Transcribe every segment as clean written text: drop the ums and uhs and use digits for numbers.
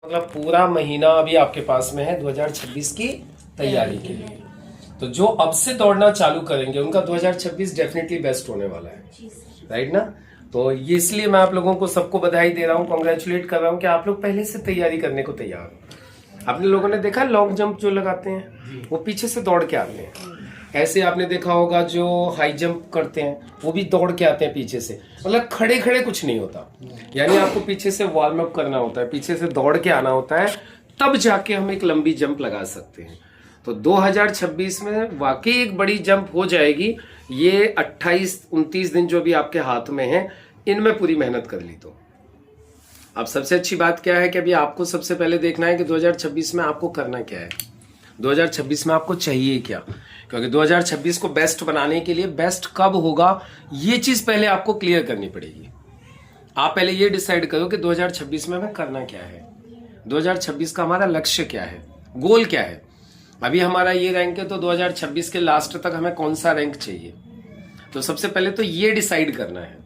मतलब पूरा महीना अभी आपके पास में है 2026 की तैयारी के लिए। तो जो अब से दौड़ना चालू करेंगे उनका 2026 डेफिनेटली बेस्ट होने वाला है, राइट ना। तो ये इसलिए मैं आप लोगों को सबको बधाई दे रहा हूँ, कॉन्ग्रेचुलेट कर रहा हूँ कि आप लोग पहले से तैयारी करने को तैयार हो। आपने लोगों ने देखा लॉन्ग जंप जो लगाते हैं वो पीछे से दौड़ के आते हैं, ऐसे आपने देखा होगा जो हाई जंप करते हैं वो भी दौड़ के आते हैं पीछे से, मतलब खड़े खड़े कुछ नहीं होता। यानी आपको पीछे से वार्म अप करना होता है, पीछे से दौड़ के आना होता है, तब जाके हम एक लंबी जंप लगा सकते हैं। तो 2026 में वाकई एक बड़ी जंप हो जाएगी। ये 28-29 दिन जो भी आपके हाथ में है इनमें पूरी मेहनत कर ली तो अब सबसे अच्छी बात क्या है कि अभी आपको सबसे पहले देखना है कि 2026 में आपको करना क्या है, 2026 में आपको चाहिए क्या। क्योंकि 2026 को बेस्ट बनाने के लिए बेस्ट कब होगा ये चीज पहले आपको क्लियर करनी पड़ेगी। आप पहले ये डिसाइड करो कि 2026 में हमें करना क्या है, 2026 का हमारा लक्ष्य क्या है, गोल क्या है। अभी हमारा ये रैंक है तो 2026 के लास्ट तक हमें कौन सा रैंक चाहिए, तो सबसे पहले तो ये डिसाइड करना है।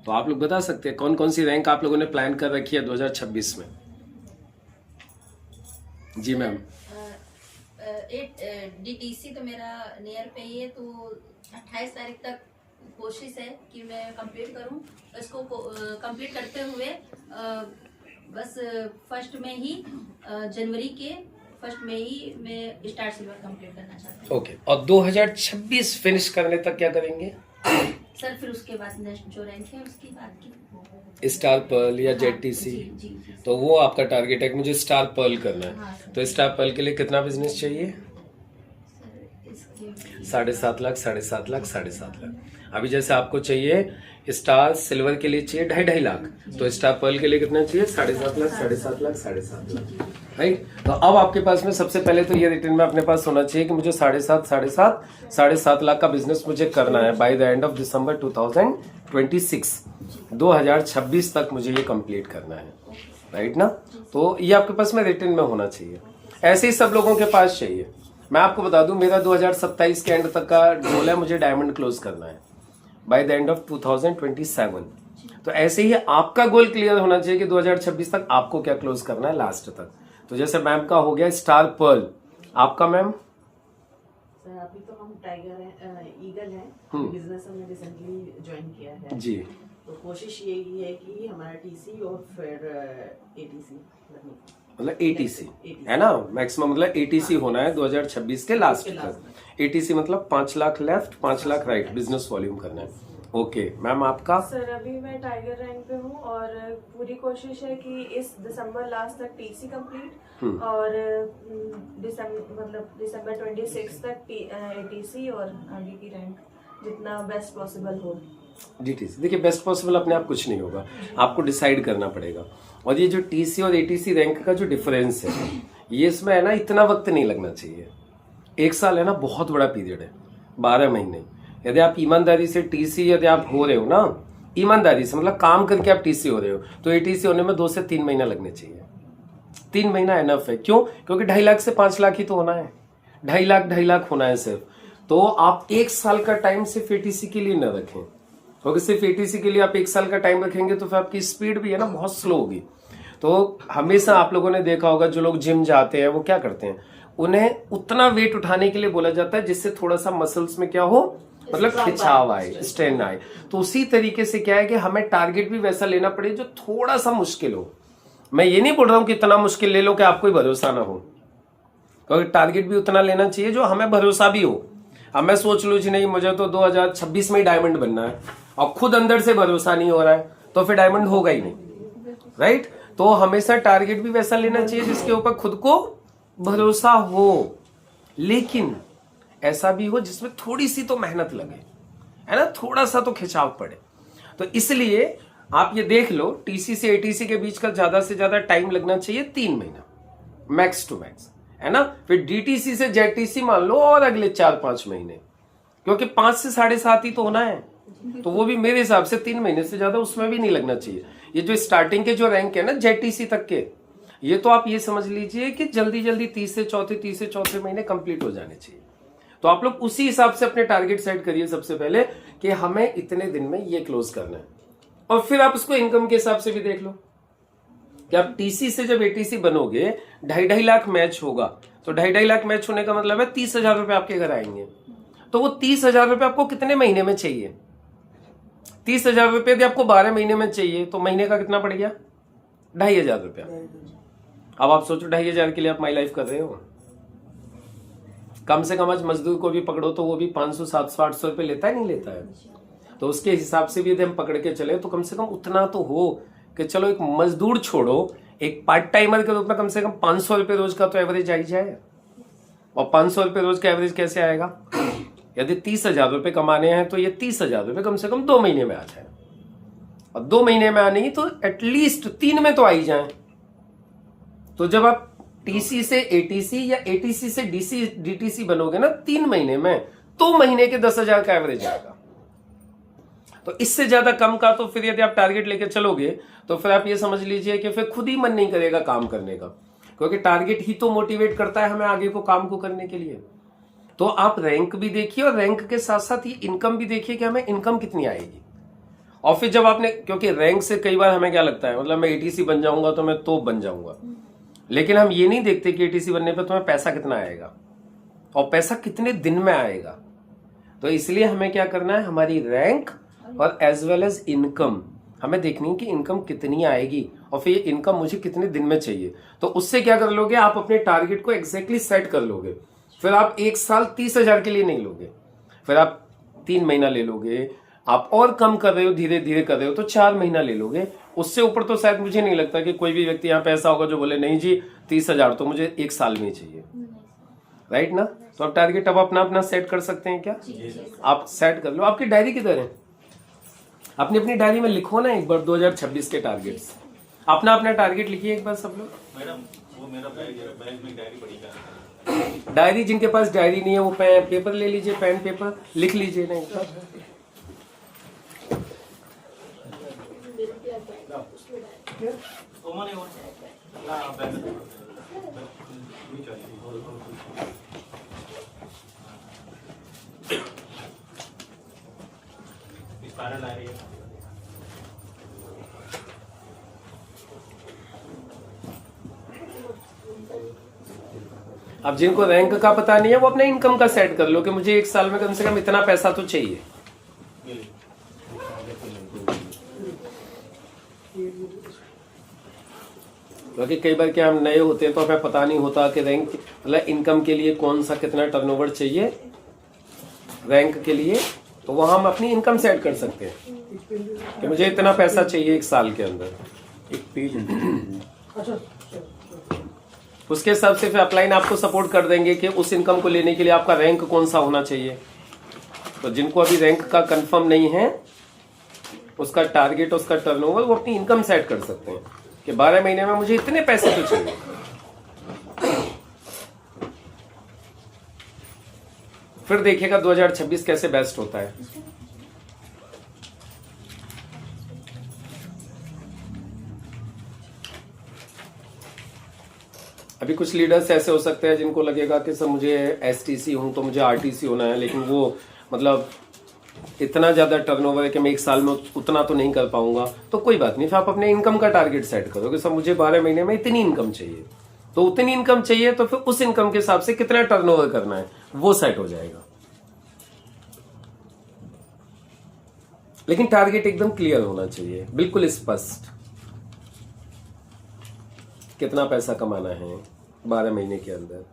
तो आप लोग बता सकते हैं कौन कौन सी रैंक आप लोगों ने प्लान कर रखी है 2026 में। जी मैम। डीटीसी तो मेरा नियर पे ही है, तो 28 तारीख तक कोशिश है कि मैं कंप्लीट करूं। इसको कंप्लीट करते हुए बस फर्स्ट में ही जनवरी के फर्स्ट में ही मैं स्टार सिल्वर कंप्लीट करना चाहती हूँ। ओके, और 2026 फिनिश करने तक क्या करेंगे सर? फिर उसके बाद नेक्स्ट जो रैंक है उसकी बात की स्टार पर्ल या जेटीसी, तो वो आपका टारगेट है कि मुझे स्टार पर्ल करना है। हाँ, तो स्टार पर्ल के लिए कितना बिजनेस चाहिए? 7.5 लाख, 7.5 लाख, 7.5 लाख। अभी जैसे आपको चाहिए स्टार सिल्वर के लिए चाहिए 2.5 लाख, तो स्टार पर्ल के लिए कितना चाहिए? 7.5 लाख, 7.5 लाख, 7.5 लाख, राइट। तो अब आपके पास में सबसे पहले तो ये रिटर्न में अपने पास होना चाहिए कि मुझे 7.5 लाख का बिजनेस मुझे करना है by the end of December 2026। 2026 तक मुझे ये कंप्लीट करना है, राइट ना। तो ये आपके पास में रिटर्न में होना चाहिए, ऐसे ही सब लोगों के पास चाहिए। मैं आपको बता दूं मेरा 2027 के एंड तक का गोल है, मुझे डायमंड क्लोज करना है बाय द एंड ऑफ 2027। तो ऐसे ही आपका गोल क्लियर होना चाहिए कि 2026 तक आपको क्या क्लोज करना है लास्ट तक। तो जैसे मैम का हो गया स्टार पर्ल, आपका मैम? सर अभी तो हम टाइगर हैं, ईगल हैं, बिजनेस हमने रिसेंटली ज्वाइन किया है जी। तो कोशिश यही है कि हमारा टीसी और फिर एटीसी मतलब एटीसी है ना मैक्सिमम, मतलब एटीसी होना है 2026 के लास्ट तक। एटीसी मतलब 5 lakh left 5 lakh right business volume करना है। ओके मैम, आपका? सर अभी मैं टाइगर रैंक पे हूँ और पूरी कोशिश है कि इस दिसंबर लास्ट तक टीसी कंप्लीट और दिसंबर 26 तक एटीसी और आगे की रैंक जितना बेस्ट पॉसिबल हो। डीटीसी देखिए बेस्ट पॉसिबल अपने आप कुछ नहीं होगा, आपको डिसाइड करना पड़ेगा। और ये जो टीसी और एटीसी रैंक का जो डिफरेंस है ये इसमें है ना, इतना वक्त नहीं लगना चाहिए। 1 साल है ना, बहुत बड़ा पीरियड है, 12 महीने। यदि आप ईमानदारी से टीसी यदि आप हो रहे हो ना, ईमानदारी से मतलब काम करके आप टीसी हो रहे हो, तो एटीसी होने में 2 से 3 महीना लगने चाहिए। 3 महीना एनफ है। क्यों? क्योंकि 2.5 लाख से 5 लाख ही तो होना है, 2.5 लाख होना है सिर्फ। तो आप 1 साल का टाइम सिर्फ एटीसी के लिए न रखें, क्योंकि सिर्फ एटीसी के लिए आप 1 साल का टाइम रखेंगे तो फिर आपकी स्पीड भी है ना बहुत स्लो होगी। तो हमेशा आप लोगों ने देखा होगा जो लोग जिम जाते हैं वो क्या करते हैं, उन्हें उतना वेट उठाने के लिए बोला जाता है जिससे थोड़ा सा मसल्स में क्या हो, मतलब खिंचाव आए, स्ट्रेन आए। तो उसी तरीके से क्या है कि हमें टारगेट भी वैसा लेना पड़े जो थोड़ा सा मुश्किल हो। मैं ये नहीं बोल रहा हूं कि इतना मुश्किल ले लो कि आपको भरोसा ना हो, क्योंकि टारगेट भी उतना लेना चाहिए जो हमें भरोसा भी हो। अब मैं सोच लूं जी नहीं मुझे तो 2026 में ही डायमंड बनना है और खुद अंदर से भरोसा नहीं हो रहा है तो फिर डायमंड होगा ही नहीं, राइट। तो हमेशा टारगेट भी वैसा लेना चाहिए जिसके ऊपर खुद को भरोसा हो, लेकिन ऐसा भी हो जिसमें थोड़ी सी तो मेहनत लगे, है ना, थोड़ा सा तो खिंचाव पड़े। तो इसलिए आप ये देख लो टीसी से एटीसी के बीच का ज्यादा से ज्यादा टाइम लगना चाहिए 3 महीना मैक्स टू मैक्स, है ना। फिर डीटीसी से जेटीसी मान लो और अगले 4-5 महीने, क्योंकि 5 से 7.5 ही तो होना है। तो वो भी मेरे हिसाब से 3 महीने से ज्यादा उसमें भी नहीं लगना चाहिए। ये जो स्टार्टिंग के जो रैंक है ना जेटीसी तक के, ये तो आप ये समझ लीजिए कि जल्दी जल्दी 30 से चौथे महीने कंप्लीट हो जाने चाहिए। तो आप लोग उसी हिसाब से अपने टारगेट सेट करिए सबसे पहले कि हमें इतने दिन में ये क्लोज करना है, और फिर आप उसको इनकम के हिसाब से भी देख लो कि आप टीसी से जब एटीसी बनोगे 2.5 लाख मैच होगा, तो 2.5 लाख मैच होने का मतलब है 30,000 रुपए आपके घर आएंगे। तो वो 30,000 रुपए आपको कितने महीने में चाहिए? 30,000 रुपए यदि आपको 12 महीने में चाहिए तो महीने का कितना पड़ गया? 2,500 रुपया। अब आप सोचो 2,500 के लिए आप माई लाइफ कर रहे हो। कम से कम आज मजदूर को भी पकड़ो तो वो भी 500, 700, 800 रुपए लेता है, नहीं लेता है? तो उसके हिसाब से भी यदि हम पकड़ के चले तो कम से कम उतना तो हो कि चलो एक मजदूर छोड़ो, एक पार्ट टाइमर के रूप में कम से कम 500 रुपए रोज का तो एवरेज आ ही जाए। और 500 रुपए रोज का एवरेज कैसे आएगा? यदि 30,000 रुपए कमाने हैं तो ये 30,000 रुपए कम से कम 2 महीने में आ जाए, और 2 महीने में आने ही तो एटलीस्ट 3 में तो आ ही जाए। तो जब आप टीसी से एटीसी या एटीसी से डीटीसी बनोगे ना 3 महीने में, तो महीने के 10,000 का एवरेज आएगा। तो इससे ज्यादा कम का तो फिर यदि आप टारगेट लेके चलोगे तो फिर आप ये समझ लीजिए कि फिर खुद ही मन नहीं करेगा काम करने का, क्योंकि टारगेट ही तो मोटिवेट करता है हमें आगे को काम को करने के लिए। तो आप रैंक भी देखिए और रैंक के साथ साथ ये इनकम भी देखिए कि हमें इनकम कितनी आएगी। और फिर जब आपने, क्योंकि रैंक से कई बार हमें क्या लगता है, मतलब मैं एटीसी बन जाऊंगा तो मैं तोप बन जाऊंगा, लेकिन हम ये नहीं देखते कि एटीसी बनने पर तुम्हें पैसा कितना आएगा और पैसा कितने दिन में आएगा। तो इसलिए हमें क्या करना है, हमारी रैंक और एज वेल एज इनकम हमें देखनी है कि इनकम कितनी आएगी और फिर ये इनकम मुझे कितने दिन में चाहिए। तो उससे क्या कर लोगे, आप अपने टारगेट को एग्जैक्टली सेट कर लोगे। फिर आप 1 साल 30,000 के लिए नहीं लोगे, फिर आप 3 महीना ले लोगे। आप और कम कर रहे हो, धीरे धीरे कर रहे हो तो 4 महीना ले लोगे। उससे ऊपर तो शायद मुझे नहीं लगता कि कोई भी व्यक्ति यहाँ पे ऐसा होगा जो बोले नहीं जी 30,000 तो मुझे 1 साल में ही चाहिए, राइट ना। तो आप टारगेट अब अपना अपना सेट कर सकते हैं क्या? आप सेट कर लो। आपकी डायरी किधर है? अपनी अपनी डायरी में लिखो ना एक बार 2026 के टारगेट्स। अपना अपना टारगेट लिखिए एक बार सब लोग। मैडम वो मेरा बैग में डायरी पड़ी है। डायरी, जिनके पास डायरी नहीं है वो पेपर ले लीजिए, पेन पेपर लिख लीजिए ना एक बार। अब जिनको रैंक का पता नहीं है वो अपने इनकम का सेट कर लो कि मुझे 1 साल में कम से कम इतना पैसा तो चाहिए। क्योंकि कई बार क्या हम नए होते हैं तो हमें पता नहीं होता कि रैंक मतलब इनकम के लिए कौन सा कितना टर्नओवर चाहिए रैंक के लिए, तो वहां हम अपनी इनकम सेट कर सकते हैं कि मुझे इतना पैसा चाहिए 1 साल के अंदर। एक पेज उसके हिसाब से फिर अपलाइन आपको सपोर्ट कर देंगे कि उस इनकम को लेने के लिए आपका रैंक कौन सा होना चाहिए। तो जिनको अभी रैंक का कंफर्म नहीं है उसका टारगेट, उसका टर्नओवर, वो अपनी इनकम सेट कर सकते हैं कि 12 महीने में मुझे इतने पैसे तो चाहिए। फिर देखिएगा 2026 कैसे बेस्ट होता है। अभी कुछ लीडर्स ऐसे हो सकते हैं जिनको लगेगा कि सर मुझे एसटीसी हूं तो मुझे आरटीसी होना है, लेकिन वो मतलब इतना ज्यादा टर्नओवर है कि मैं 1 साल में उतना तो नहीं कर पाऊंगा। तो कोई बात नहीं, फिर आप अपने इनकम का टारगेट सेट करो कि सर मुझे 12 महीने में इतनी इनकम चाहिए, तो उतनी इनकम चाहिए तो फिर उस इनकम के हिसाब से कितना टर्नओवर करना है वो सेट हो जाएगा। लेकिन टारगेट एकदम क्लियर होना चाहिए, बिल्कुल स्पष्ट, कितना पैसा कमाना है 12 महीने के अंदर।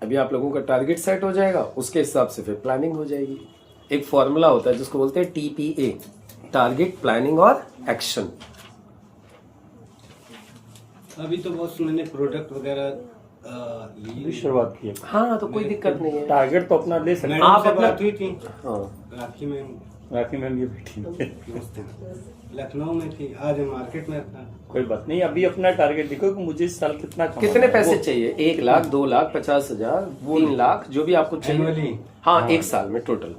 अभी आप लोगों का टारगेट सेट हो जाएगा, उसके हिसाब से फिर प्लानिंग हो जाएगी। एक फॉर्मूला होता है जिसको बोलते हैं TPA, टारगेट प्लानिंग और एक्शन। अभी तो बहुत मैंने प्रोडक्ट वगैरह शुरुआत की है। हाँ तो कोई दिक्कत नहीं है, टारगेट तो अपना ले सकते हैं। आप आप अपना- बात हुई थी हाँ राखी मैम ये बैठी है। लखनऊ में थी, आज मार्केट में था। कोई बात नहीं, अभी अपना टारगेट देखो कि मुझे इस साल कितना कमाना कितने है। पैसे वो- चाहिए? 1 लाख, 2 लाख, 50,000, 3 लाख, जो भी आपको चाहिए। Annually? हाँ 1 साल में टोटल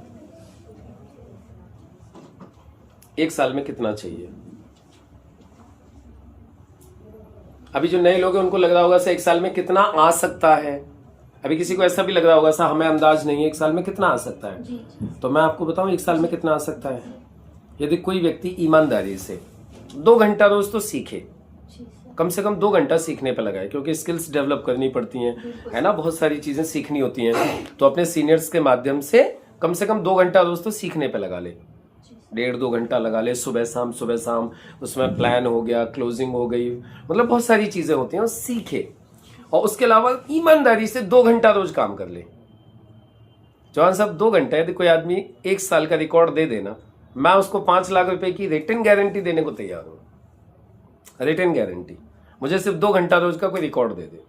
एक साल में कितना चाहिए? अभी जो नए लोग हैं उनको लग रहा होगा सर एक साल में कितना आ सकता है। अभी किसी को ऐसा भी लग रहा होगा सर हमें अंदाज नहीं है एक साल में कितना आ सकता है। जी जी। तो मैं आपको बताऊं एक साल में कितना आ सकता है। यदि कोई व्यक्ति ईमानदारी से 2 घंटा रोज तो सीखे, जी सर। कम से कम 2 घंटा सीखने पे लगाए, क्योंकि स्किल्स डेवलप करनी पड़ती हैं, है ना, बहुत सारी चीजें सीखनी होती हैं। तो अपने सीनियर्स के माध्यम से कम 2 घंटा रोज तो सीखने पे लगा ले, 1.5-2 घंटा लगा ले, सुबह शाम। उसमें प्लान हो गया, क्लोजिंग हो गई, मतलब बहुत सारी चीजें होती हैं, सीखे। और उसके अलावा ईमानदारी से 2 घंटा रोज काम कर ले। जवान साहब 2 घंटा यदि कोई आदमी 1 साल का रिकॉर्ड दे देना, मैं उसको 5 लाख रुपए की रिटर्न गारंटी देने को तैयार हूं। रिटर्न गारंटी, मुझे सिर्फ 2 घंटा रोज का कोई रिकॉर्ड दे दे,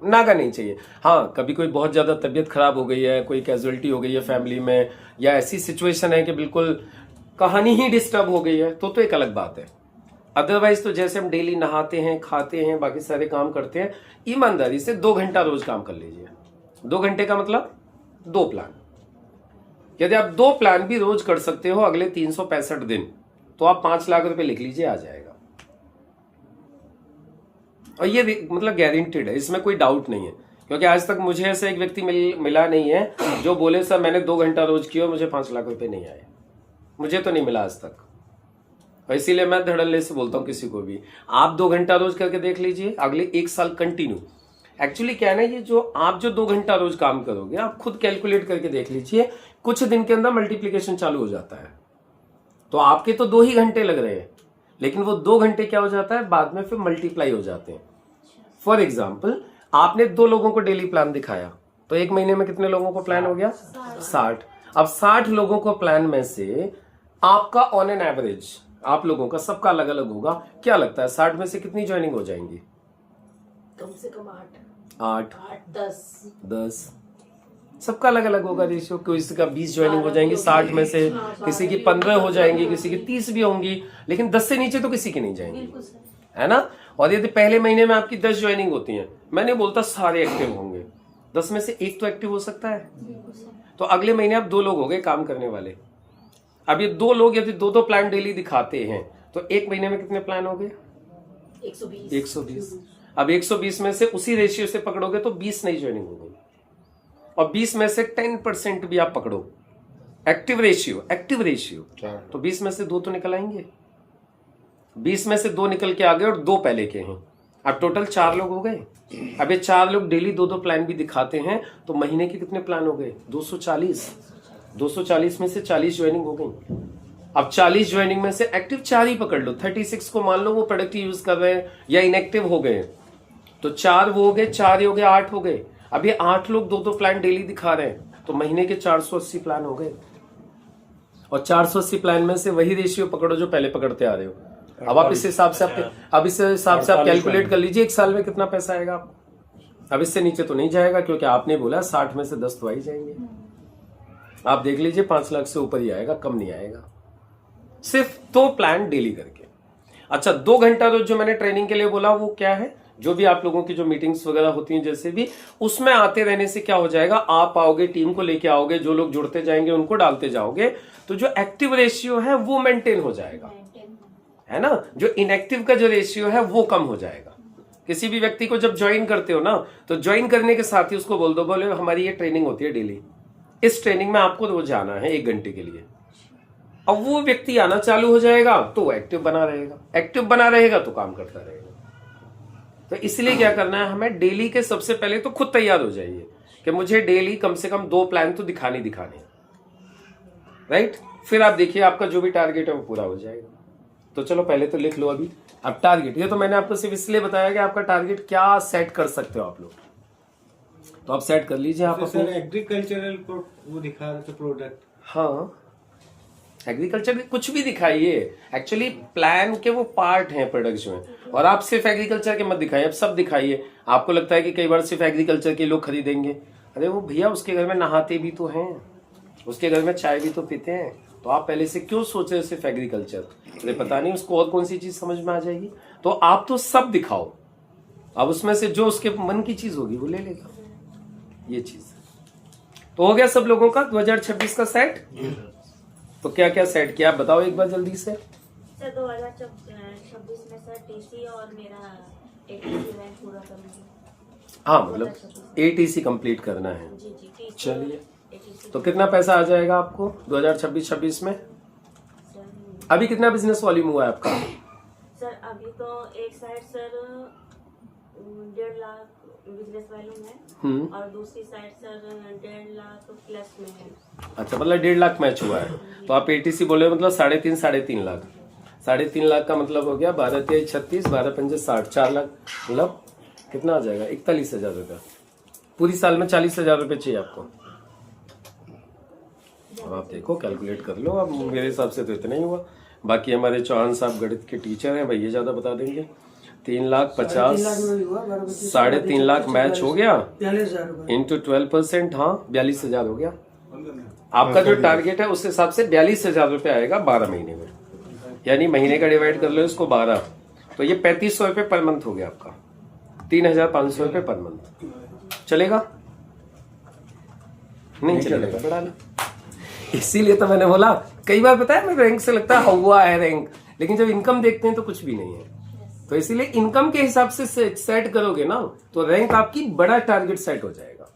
नागा नहीं चाहिए। हाँ, कभी कोई बहुत ज्यादा तबीयत खराब हो गई है, कोई कैजुअलिटी हो गई है फैमिली में, या ऐसी सिचुएशन है कि बिल्कुल कहानी ही डिस्टर्ब हो गई है, तो एक अलग बात है। अदरवाइज तो जैसे हम डेली नहाते हैं, खाते हैं, बाकी सारे काम करते हैं, ईमानदारी से 2 घंटा रोज काम कर लीजिए। 2 घंटे का मतलब 2 प्लान। यदि आप 2 प्लान भी रोज कर सकते हो अगले 365 दिन, तो आप 5 लाख रुपए लिख लीजिए, आ जाएगा। और ये मतलब गारंटेड है, इसमें कोई डाउट नहीं है, क्योंकि आज तक मुझे ऐसा एक व्यक्ति मिला नहीं है जो बोले सर मैंने 2 घंटा रोज किया मुझे 5 लाख रुपए नहीं आए। मुझे तो नहीं मिला आज तक। और इसीलिए मैं धड़ल्ले से बोलता हूं किसी को भी, आप 2 घंटा रोज करके देख लीजिए, अगले 1 साल कंटिन्यू। एक्चुअली क्या है ना, ये जो आप 2 घंटा रोज काम करोगे, आप खुद कैलकुलेट करके देख लीजिए, कुछ दिन के अंदर मल्टीप्लीकेशन चालू हो जाता है। तो आपके तो 2 ही घंटे लग रहे हैं, लेकिन वो 2 घंटे क्या हो जाता है, बाद में फिर मल्टीप्लाई हो जाते हैं। फॉर एग्जाम्पल, आपने 2 लोगों को डेली प्लान दिखाया, तो 1 महीने में कितने लोगों को प्लान हो गया? 60। अब 60 लोगों को प्लान में से आपका ऑन एन एवरेज, आप लोगों का सबका अलग अलग होगा, क्या लगता है 60 में से कितनी ज्वाइनिंग हो जाएंगी? कम से कम 8, 10 सबका अलग अलग होगा रेशियो। किसी का 20 ज्वाइनिंग हो जाएंगी 60 में से, किसी की 15 हो जाएंगी, किसी की 30 भी होंगी, लेकिन 10 से नीचे तो किसी की नहीं जाएंगी, बिल्कुल सर। है ना। और यदि पहले महीने में आपकी 10 ज्वाइनिंग होती है, मैं नहीं बोलता सारे एक्टिव होंगे, 10 में से 1 तो एक्टिव हो सकता है, बिल्कुल सर। तो अगले महीने आप 2 लोग हो गए काम करने वाले। अब ये 2 लोग यदि 2 प्लान डेली दिखाते हैं, तो 1 महीने में कितने प्लान हो गए? 120। अब 120 में से उसी रेशियो से पकड़ोगे तो 20 नई ज्वाइनिंग हो गई, और 20 में से 10% भी आप पकड़ो एक्टिव रेशियो, तो 20 में से 2 तो निकल आएंगे। 20 में से 2 निकल के आ गए और 2 पहले के हैं, अब टोटल 4 लोग हो गए। अब ये 4 लोग डेली 2 प्लान भी दिखाते हैं, तो महीने के कितने प्लान हो गए? 240 में से 40 ज्वाइनिंग हो गई। अब 40 ज्वाइनिंग में से एक्टिव 4 ही पकड़ लो, 36 को मान लो वो प्रोडक्ट यूज कर रहे हैं या इनएक्टिव हो गए, तो 4 वो हो गए, 4 हो गए, 8 हो गए। अब ये 8 लोग 2 प्लान डेली दिखा रहे हैं, तो महीने के 480 प्लान हो गए, और 480 प्लान में से वही रेशियो पकड़ो जो पहले पकड़ते आ रहे हो। अब आप इस हिसाब से आप कैलकुलेट कर लीजिए 1 साल में कितना पैसा आएगा आपको। अब इससे नीचे तो नहीं जाएगा, क्योंकि आपने बोला 60 में से 10 तो आ ही जाएंगे। आप देख लीजिए 5 लाख से ऊपर ही आएगा, कम नहीं आएगा, सिर्फ 2 प्लान डेली करके। अच्छा, 2 घंटा रोज जो मैंने ट्रेनिंग के लिए बोला वो क्या है? जो भी आप लोगों की जो मीटिंग्स वगैरह होती हैं, जैसे भी, उसमें आते रहने से क्या हो जाएगा, आप आओगे, टीम को लेके आओगे, जो लोग जुड़ते जाएंगे उनको डालते जाओगे, तो जो एक्टिव रेशियो है वो मेंटेन हो जाएगा, है ना। जो इनएक्टिव का जो रेशियो है वो कम हो जाएगा। किसी भी व्यक्ति को जब ज्वाइन करते हो ना, तो ज्वाइन करने के साथ ही उसको बोल दो, बोले हमारी ये ट्रेनिंग होती है डेली, इस ट्रेनिंग में आपको रोज आना है 1 घंटे के लिए। अब वो व्यक्ति आना चालू हो जाएगा तो वो एक्टिव बना रहेगा तो काम करता रहेगा। तो इसलिए क्या करना है, हमें डेली के सबसे पहले तो खुद तैयार हो जाइए कि मुझे डेली कम से कम 2 प्लान तो दिखाने, राइट। फिर आप देखिए आपका जो भी टारगेट है वो पूरा हो जाएगा। तो चलो पहले तो लिख लो अभी अब टारगेट। ये तो मैंने आपको सिर्फ इसलिए बताया कि आपका टारगेट क्या सेट कर सकते हो आप लोग, तो आप सेट कर लीजिए। आप सर एग्रीकल्चरल वो दिखा रहे थे प्रोडक्ट, हाँ एग्रीकल्चर कुछ भी दिखाइए, एक्चुअली प्लान के वो पार्ट हैं प्रोडक्ट जो हैं, और आप सिर्फ एग्रीकल्चर के मत दिखाइए, अब सब दिखाइए। आपको लगता है कि कई बार सिर्फ एग्रीकल्चर के लोग खरीदेंगे, अरे वो भैया उसके घर में नहाते भी तो हैं, उसके घर में चाय भी तो पीते हैं, तो आप पहले से क्यों सोच रहे हो सिर्फ एग्रीकल्चर? अरे पता नहीं उसको और कौन सी चीज समझ में आ जाएगी, तो आप तो सब दिखाओ, अब उसमें से जो उसके मन की चीज होगी वो ले लेगा। ये चीज तो हो गया सब लोगों का 2026 का सेट। तो क्या क्या सेट किया आप बताओ एक बार जल्दी से। सर 2026 में सर टीसी और मेरा एटीसी रैंक पूरा करूंगी। हाँ मतलब ATC कंप्लीट करना है। जी जी टीसी चलिए एटीसी। तो कितना पैसा आ जाएगा आपको 2026 में? सर अभी कितना बिजनेस वॉल्यूम हुआ है आपका? सर अभी तो एक side sir 1.5 lakh business volume है और दूसरी साइड सर 1.5 लाख प्लस में है। अच्छा मतलब 1.5 लाख मैच हुआ है। तो आप ATC बोले मतलब 3.5 लाख। 3.5 लाख का मतलब हो गया 12 3 36 12 5 60 4 लाख मतलब कितना आ जाएगा 41,000 रुपया। पूरी साल में 40,000 रुपये चाहिए आपको। अब आप देखो कैलकुलेट कर लो। अब मेरे हिसाब से तो इतना ही हुआ। बाकी हमारे चौहान साहब गणित के टीचर हैं भाई, ये ज्यादा बता देंगे। 3,50,000 3.5 लाख मैच हो गया इंटू 12%। हाँ 42,000 हो गया। आपका जो टारगेट है उस हिसाब से 42,000 रुपये आएगा 12 महीने में। यानी महीने का डिवाइड कर लो इसको 12, तो ये 3,500 रुपये पर मंथ हो गया आपका। 3,500 रुपये पर मंथ चलेगा? नहीं चलेगा बढ़ा लो। इसीलिए तो मैंने बोला कई बार पता है मैं रैंक से लगता है हुआ है रैंक, लेकिन जब इनकम देखते हैं तो कुछ भी नहीं है। तो इसीलिए इनकम के हिसाब से सेट करोगे ना तो रैंक आपकी बड़ा टारगेट सेट हो जाएगा।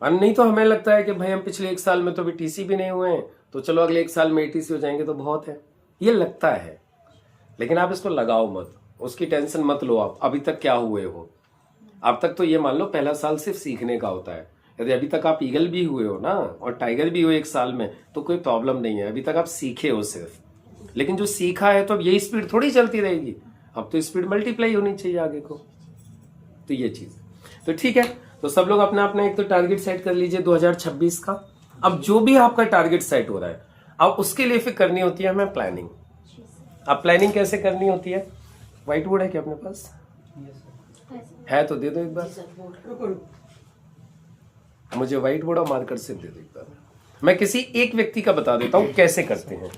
और नहीं तो हमें लगता है कि भाई हम पिछले 1 साल में तो अभी TC भी नहीं हुए हैं, तो चलो अगले 1 साल में ATC हो जाएंगे तो बहुत है। ये लगता है, लेकिन आप इसको लगाओ मत, उसकी टेंशन मत लो। आप अभी तक क्या हुए हो? अब तक तो ये मान लो पहला साल सिर्फ सीखने का होता है। यदि अभी तक आप ईगल भी हुए हो ना और टाइगर भी हो 1 साल में तो कोई प्रॉब्लम नहीं है। अभी तक आप सीखे हो सिर्फ, लेकिन जो सीखा है तो अब यही स्पीड थोड़ी चलती रहेगी। अब तो स्पीड मल्टीप्लाई होनी चाहिए आगे को। तो ये चीज तो ठीक है। तो सब लोग अपना अपना एक तो टारगेट सेट कर लीजिए 2026 का। अब जो भी आपका टारगेट सेट हो रहा है अब उसके लिए फिर करनी होती है हमें प्लानिंग। अब प्लानिंग कैसे करनी होती है? व्हाइट बोर्ड है क्या अपने पास? है तो दे दो एक बार मुझे। व्हाइट बोर्ड और मार्कर से दे दो एक बार। मैं किसी एक व्यक्ति का बता देता हूं कैसे करते हैं,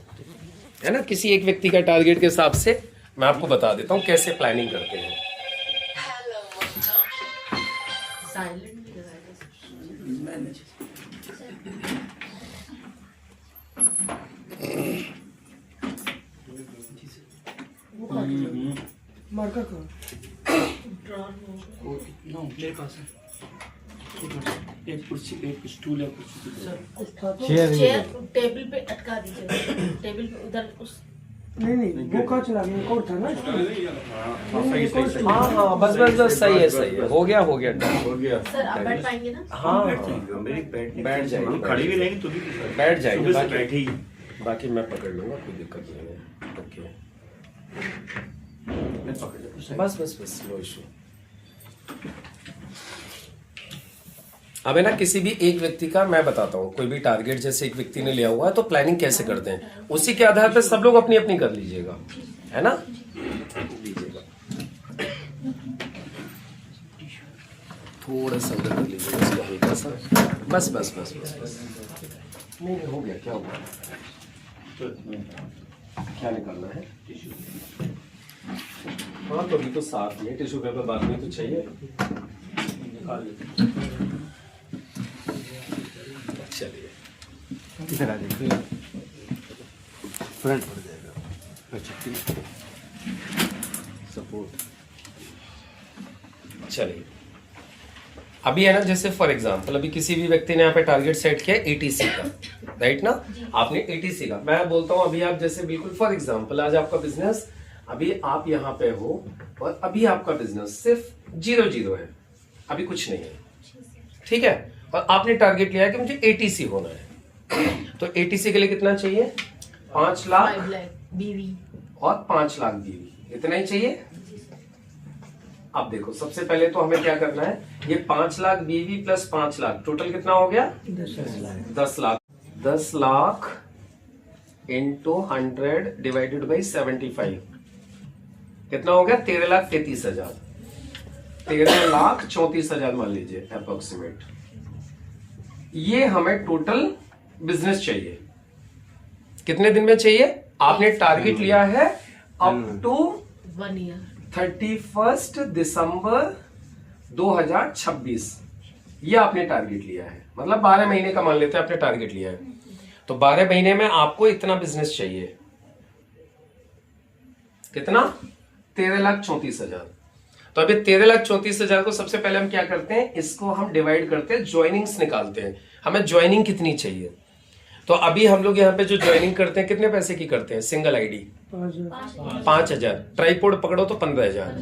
है ना। किसी एक व्यक्ति का टारगेट के हिसाब से मैं आपको बता देता हूं कैसे प्लानिंग करते हैं। मार्कर करो। मेरे पास है एक कुर्सी, एक स्टूल है, कुर्सी चेयर टेबल पे अटका दीजिए। टेबल पे उधर उस नहीं वो कहाँ चला गया? एक और था ना। हाँ बस सही है हो गया सर आप बैठ पाएंगे ना? हाँ बैठ जाएगी, खड़ी भी रहेंगी तो भी बैठ जाएगी। बैठेगी। बाकी मैं पकड़ लूंगा, कोई दिक्कत नहीं है। ओके बस नो इशू। अब है ना किसी भी एक व्यक्ति का मैं बताता हूँ, कोई भी टारगेट जैसे एक व्यक्ति ने लिया हुआ है तो प्लानिंग कैसे करते हैं उसी के आधार पर सब लोग अपनी अपनी कर लीजिएगा, है ना। लीजिएगा थोड़ा सा उधर कर लीजिएगा इसको हल्का सा। बस नहीं हो गया। क्या हुआ? क्या निकालना है? हाँ तो अभी तो साफ है। टिश्यू पेपर बाद में तो चाहिए। निकाल लीजिए। चलिए इधर आ जाइए, फ्रंट पड़ जाएगा। अच्छा सपोर्ट। चलिए अभी है ना जैसे फॉर एग्जांपल अभी किसी भी व्यक्ति ने यहाँ पे टारगेट सेट किया ATC का, राइट ना। आपने ATC का, मैं बोलता हूँ अभी आप जैसे बिल्कुल फॉर एग्जांपल आज आपका बिजनेस अभी आप यहाँ पे हो और अभी आपका बिजनेस सिर्फ 0 है, अभी कुछ नहीं है, ठीक है। और आपने टारगेट लिया है कि मुझे ATC होना है। तो ATC के लिए कितना चाहिए? 5 लाख बीवी और 5 लाख बीवी, इतना ही चाहिए। अब देखो सबसे पहले तो हमें क्या करना है, ये 5 लाख बीवी प्लस 5 लाख टोटल कितना हो गया? 10 lakh. 10 lakh into 100 divided by 75 कितना हो गया? 13,33,000। 13,34,000 मान लीजिए अप्रोक्सीमेट। ये हमें टोटल बिजनेस चाहिए। कितने दिन में चाहिए? आपने टारगेट लिया है अप टू 1 ईयर 31 दिसंबर 2026। ये आपने टारगेट लिया है, मतलब 12 महीने का मान लेते हैं आपने टारगेट लिया है। तो 12 महीने में आपको इतना बिजनेस चाहिए, कितना? 13,34,000। तो अभी 13,34,000 को सबसे पहले हम क्या करते हैं, इसको हम डिवाइड करते हैं, ज्वाइनिंग्स निकालते हैं, हमें ज्वाइनिंग कितनी चाहिए। तो अभी हम लोग यहाँ पे जो ज्वाइनिंग करते हैं कितने पैसे की करते हैं? सिंगल आईडी 5,000, ट्राइपॉड पकड़ो तो 15,000।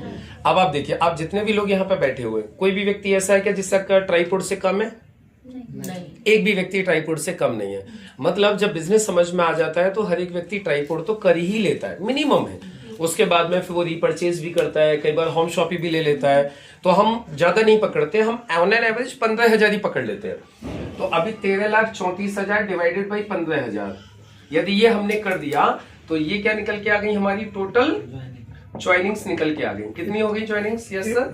अब आप देखिए, आप जितने भी लोग यहाँ पे बैठे हुए, कोई भी व्यक्ति ऐसा है क्या जिसका ट्राइपॉड से कम है? नहीं। एक भी व्यक्ति ट्राइपॉड से कम नहीं है। मतलब जब बिजनेस समझ में आ जाता है तो हर एक व्यक्ति ट्राइपॉड तो कर ही लेता है, मिनिमम है। उसके बाद में फिर वो रीपरचेज भी करता है, कई बार होम शॉपिंग भी ले लेता है। तो हम ज्यादा नहीं पकड़ते, हम ऑन एन एवरेज 15,000 ही पकड़ लेते हैं। तो अभी 13,34,000 डिवाइडेड बाई 15,000, यदि ये हमने कर दिया तो ये क्या निकल के आ गई हमारी? टोटल ज्वाइनिंग्स निकल के आ गई। कितनी हो गई ज्वाइनिंग्स? यस सर,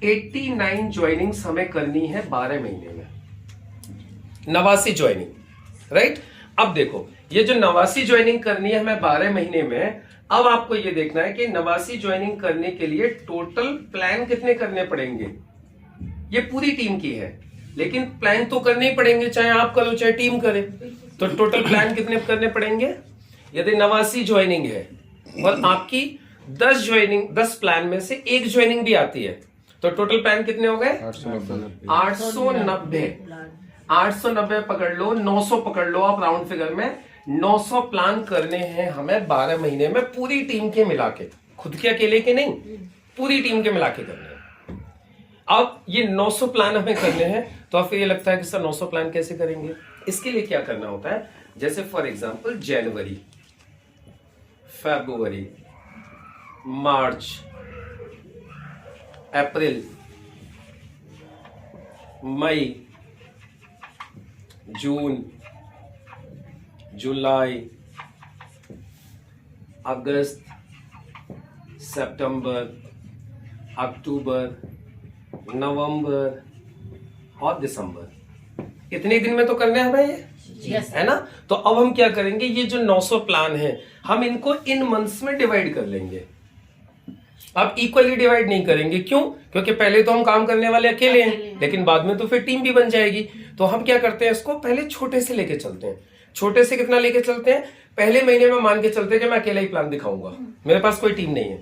89 ज्वाइनिंग्स हमें करनी है 12 महीने में, 89 ज्वाइनिंग, राइट। अब देखो, ये जो 89 ज्वाइनिंग करनी है हमें 12 महीने में, अब आपको ये देखना है कि 89 ज्वाइनिंग करने के लिए टोटल प्लान कितने करने पड़ेंगे। ये पूरी टीम की है, लेकिन प्लान तो करने ही पड़ेंगे, चाहे आप करो चाहे टीम करे। तो टोटल प्लान कितने करने पड़ेंगे? यदि 89 ज्वाइनिंग है और आपकी 10 प्लान में से एक ज्वाइनिंग भी आती है, तो टोटल प्लान कितने हो गए? 890। 890 पकड़ लो, 900 पकड़ लो आप राउंड फिगर में। 900 प्लान करने हैं हमें 12 महीने में, पूरी टीम के मिला के, खुद के अकेले के नहीं, पूरी टीम के मिला के करने हैं। अब ये 900 प्लान हमें करने हैं, तो अब फिर ये लगता है कि सर 900 प्लान कैसे करेंगे? इसके लिए क्या करना होता है, जैसे फॉर एग्जांपल जनवरी, फरवरी, मार्च, अप्रैल, मई, जून, जुलाई, अगस्त, सितंबर, अक्टूबर, नवंबर और दिसंबर। इतने दिन में तो करने हैं हमें ये, है ना। तो अब हम क्या करेंगे, ये जो 900 प्लान है हम इनको इन मंथ्स में डिवाइड कर लेंगे। अब इक्वली डिवाइड नहीं करेंगे, क्यों? क्योंकि पहले तो हम काम करने वाले अकेले हैं, लेकिन बाद में तो फिर टीम भी बन जाएगी। तो हम क्या करते हैं, इसको पहले छोटे से लेके चलते हैं। छोटे से कितना लेके चलते हैं? पहले महीने में मान के चलते हैं कि मैं अकेला ही प्लान दिखाऊंगा, मेरे पास कोई टीम नहीं है।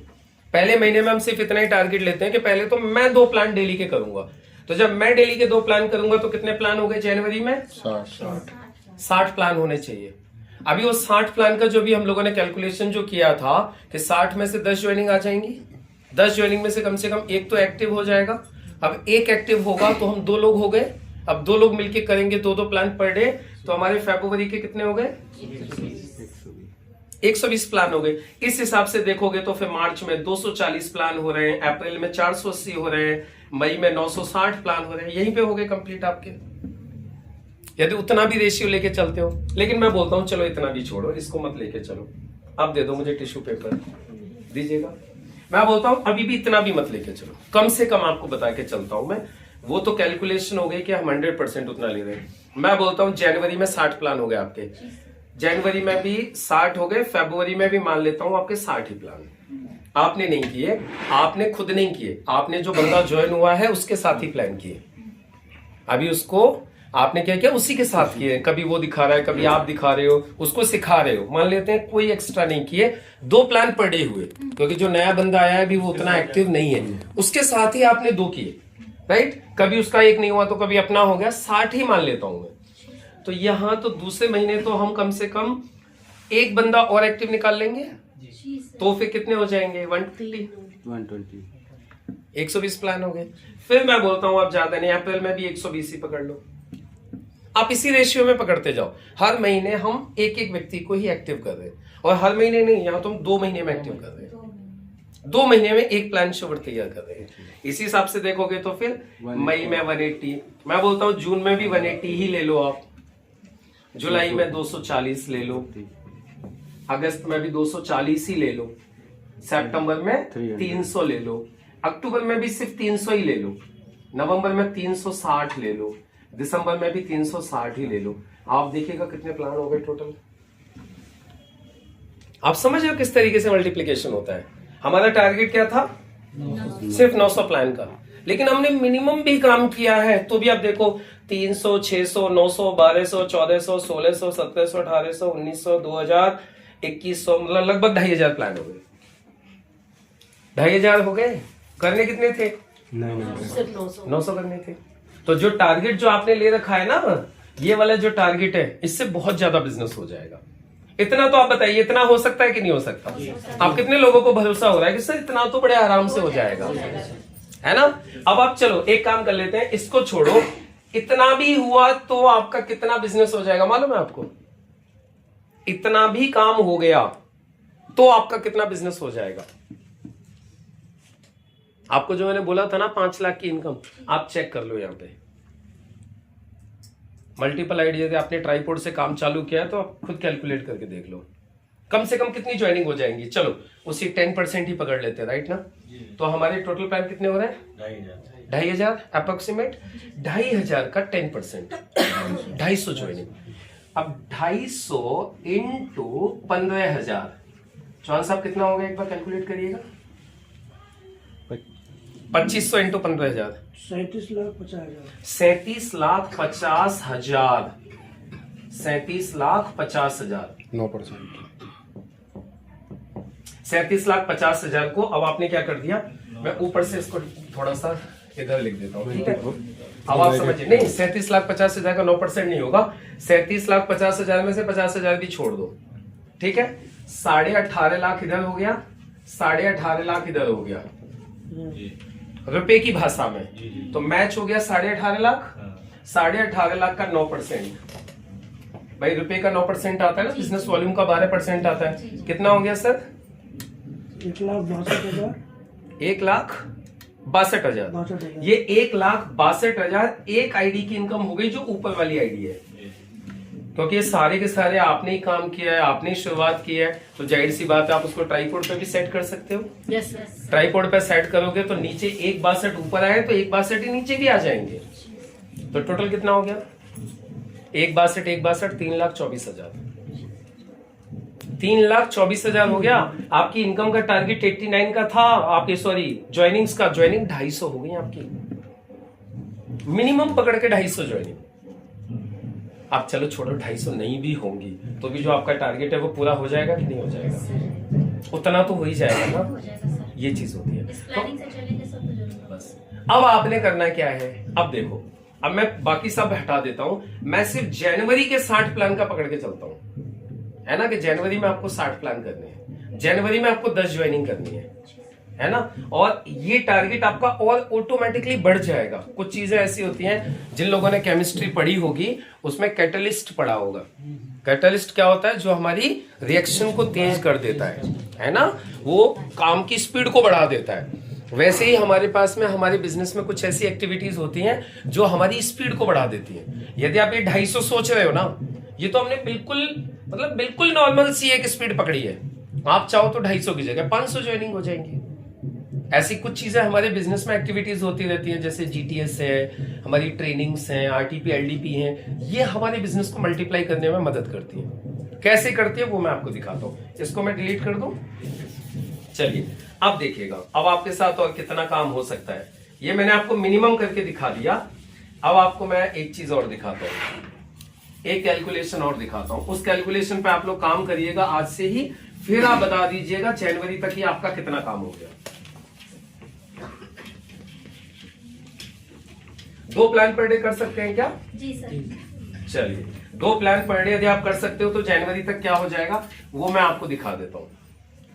पहले महीने में हम सिर्फ इतना ही टारगेट लेते हैं कि पहले तो मैं 2 प्लान डेली के करूंगा। तो जब मैं डेली के 2 प्लान करूंगा तो कितने प्लान हो गए जनवरी में? 60 प्लान होने चाहिए। अभी वो 60 प्लान का जो भी हम लोगों ने कैलकुलेशन जो किया था कि 60 में से 10 ज्वाइनिंग आ जाएंगी, 10 ज्वाइनिंग में से कम एक तो एक्टिव हो जाएगा। अब एक एक्टिव होगा तो हम 2 लोग हो गए। अब 2 लोग मिलके करेंगे 2-2 प्लान पर डे, तो हमारे फरवरी के कितने हो गए? 120 प्लान हो गए। इस हिसाब से देखोगे तो फिर मार्च में 240 प्लान हो रहे हैं, अप्रैल में 480 हो रहे हैं, मई में 960 प्लान हो रहे हैं। यहीं पे हो गए कंप्लीट आपके, यदि उतना भी रेशियो लेके चलते हो। लेकिन मैं बोलता हूं चलो इतना भी छोड़ो, इसको मत लेके चलो, अब दे दो मुझे टिश्यू पेपर दीजिएगा। मैं बोलता हूं अभी भी इतना भी मत लेके चलो, कम से कम आपको बता के चलता हूं मैं। वो तो कैलकुलेशन हो गई कि हम 100% उतना ले रहे हैं। मैं बोलता हूं जनवरी में 60 प्लान हो गए आपके, जनवरी में भी 60 हो गए, फरवरी में भी मान लेता हूं आपके 60 ही प्लान। आपने नहीं किए, आपने खुद नहीं किए, आपने जो बंदा ज्वाइन हुआ है उसके साथ ही प्लान किए। अभी उसको आपने क्या किया, उसी के साथ किए। कभी वो दिखा रहा है, कभी आप दिखा रहे हो, उसको सिखा रहे हो। मान लेते हैं कोई एक्स्ट्रा नहीं किए, 2 प्लान पर डे हुए, क्योंकि जो नया बंदा आया है अभी वो उतना एक्टिव नहीं है, उसके साथ ही आपने 2 किए, राइट। कभी उसका 1 नहीं हुआ तो कभी अपना हो गया, 60 ही मान लेता हूं मैं। तो यहां तो दूसरे महीने तो हम कम से कम 1 बंदा और एक्टिव निकाल लेंगे, तो फिर कितने हो जाएंगे? 120 120 प्लान हो गए। फिर मैं बोलता हूं आप ज्यादा नहीं, अप्रैल में भी 120 ही पकड़ लो। आप इसी रेशियो में पकड़ते जाओ। हर महीने हम एक व्यक्ति को ही एक्टिव कर रहे हैं, और हर महीने नहीं, यहाँ तो हम 2 महीने में एक्टिव कर रहे हैं। 2 महीने में 1 प्लान शोवर तैयार कर रहे हैं। इसी हिसाब से देखोगे तो फिर मई में 180, मैं बोलता हूँ जून में भी 180 ही ले लो आप, जुलाई में 240 ले लो, अगस्त में भी 240 ही ले लो, सितंबर में 300 ले लो, अक्टूबर में भी सिर्फ 300 ही ले लो, नवंबर में 360 ले लो, दिसंबर में भी 360 ही ले लो। आप देखिएगा कितने प्लान हो गए टोटल। आप समझ रहे हो किस तरीके से मल्टीप्लिकेशन होता है। हमारा टारगेट क्या था? सिर्फ 900 प्लान का, लेकिन हमने मिनिमम भी काम किया है तो भी आप देखो 300, 600, 900, 1200, 1400, 1600, 1700, 1800, 1900, 2000, 2100, मतलब लगभग 2500 प्लान हो गए। 2500 हो गए। करने कितने थे? सिर्फ 900 900 करने थे। तो जो टारगेट जो आपने ले रखा है ना, ये वाला जो टारगेट है, इससे बहुत ज्यादा बिजनेस हो जाएगा। इतना तो आप बताइए, इतना हो सकता है कि नहीं हो सकता? आप कितने लोगों को भरोसा हो रहा है कि सर इतना तो बड़े आराम से हो जाएगा, है ना? अब आप चलो एक काम कर लेते हैं, इसको छोड़ो, इतना भी हुआ तो आपका कितना बिजनेस हो जाएगा मालूम है आपको? इतना भी काम हो गया तो आपका कितना बिजनेस हो जाएगा? आपको जो मैंने बोला था ना 5 लाख की इनकम, आप चेक कर लो। यहां पे मल्टीपल आइडिया थे, आपने ट्राइपॉड से काम चालू किया है तो आप खुद कैलकुलेट करके देख लो कम से कम कितनी ज्वाइनिंग हो जाएंगी। चलो उसी 10% ही पकड़ लेते हैं, राइट ना? तो हमारे टोटल प्लान कितने हो रहे हैं? 2500 अप्रोक्सीमेट। 2500 का 10%, 250 ज्वाइनिंग। अब 250 इंटू 15,000, चौहान साहब कितना होगा? एक बार कैलकुलेट करिएगा। 2500 इंटू 15,000, 37,50,000। 37,50,000। 37,50,000, 9%। 37,50,000 को अब आपने क्या कर दिया, मैं ऊपर से इसको थोड़ा सा इधर लिख देता हूँ, ठीक है? अब आप समझिए, नहीं 37,50,000 का 9% नहीं होगा। 37,50,000 में से 50,000 भी छोड़ दो, ठीक है? 18.5 लाख इधर हो गया, 18.5 लाख इधर हो गया रुपए की भाषा में। तो मैच हो गया 18.5 लाख। 18.5 लाख का 9%, भाई रुपए का 9% आता है ना, बिजनेस वॉल्यूम का 12% आता है। कितना हो गया सर? 1,62,000। 1,62,000। ये 1,62,000 एक आईडी की इनकम हो गई, जो ऊपर वाली आईडी है, क्योंकि ये सारे के सारे आपने ही काम किया है, आपने ही शुरुआत की है। तो जाहिर सी बात है आप उसको ट्राइपॉड पे भी सेट कर सकते हो। यस ट्राइपॉड पे सेट करोगे तो नीचे 1,62 ऊपर आए तो 1,62 ही नीचे भी आ जाएंगे। तो टोटल कितना हो गया? 1,62, 1,62, 3,24,000। 3,24,000 हो गया। आपकी इनकम का टारगेट 89 का था, आपकी सॉरी ज्वाइनिंग्स का, ज्वाइनिंग 250 हो गई आपकी। मिनिमम पकड़ के 250 ज्वाइनिंग। आप चलो छोड़ो 250 नहीं भी होंगी तो भी जो आपका टारगेट है वो पूरा हो जाएगा कि नहीं हो जाएगा? उतना तो हो ही जाएगा ना, हो जाएगा सर। ये चीज होती है। इस प्लानिंग से चलेंगे सब तो जरूर। बस अब आपने करना क्या है, अब देखो, अब मैं बाकी सब हटा देता हूं, मैं सिर्फ जनवरी के 60 प्लान का पकड़ के चलता हूं, है ना? कि जनवरी में आपको 60 प्लान करने हैं, जनवरी में आपको 10 ज्वाइनिंग करनी है ना? और ये टारगेट आपका और ऑटोमेटिकली बढ़ जाएगा। कुछ चीजें ऐसी होती हैं, जिन लोगों ने केमिस्ट्री पढ़ी होगी उसमें कैटलिस्ट पढ़ा होगा। कैटलिस्ट क्या होता है? जो हमारी रिएक्शन को तेज कर देता है ना? वो काम की स्पीड को बढ़ा देता है। वैसे ही हमारे पास में, हमारे बिजनेस में कुछ ऐसी एक्टिविटीज होती हैं जो हमारी स्पीड को बढ़ा देती हैं। यदि आप ये 250 सोच रहे हो ना, ये तो हमने बिल्कुल नॉर्मल सी एक स्पीड पकड़ी है। आप चाहो तो 250 की जगह 500 ज्वाइनिंग हो जाएंगी। ऐसी कुछ चीजें हमारे बिजनेस में एक्टिविटीज होती रहती हैं, जैसे जीटीएस है, हमारी ट्रेनिंग्स हैं, आरटीपी एलडीपी हैं। ये हमारे बिजनेस को मल्टीप्लाई करने में मदद करती है। कैसे करती है वो मैं आपको दिखाता हूं। इसको मैं डिलीट कर दूं। चलिए अब देखिएगा, अब आपके साथ और कितना काम हो सकता है। ये मैंने आपको मिनिमम करके दिखा दिया। अब आपको मैं एक चीज और दिखाता हूं, एक कैलकुलेशन और दिखाता हूं। उस कैलकुलेशन पे आप लोग काम करिएगा आज से ही, फिर आप बता दीजिएगा जनवरी तक ही आपका कितना काम हो गया। 2 प्लान पर डे कर सकते हैं क्या? जी सर। चलिए 2 प्लान पर डे यदि आप कर सकते हो तो जनवरी तक क्या हो जाएगा वो मैं आपको दिखा देता हूं,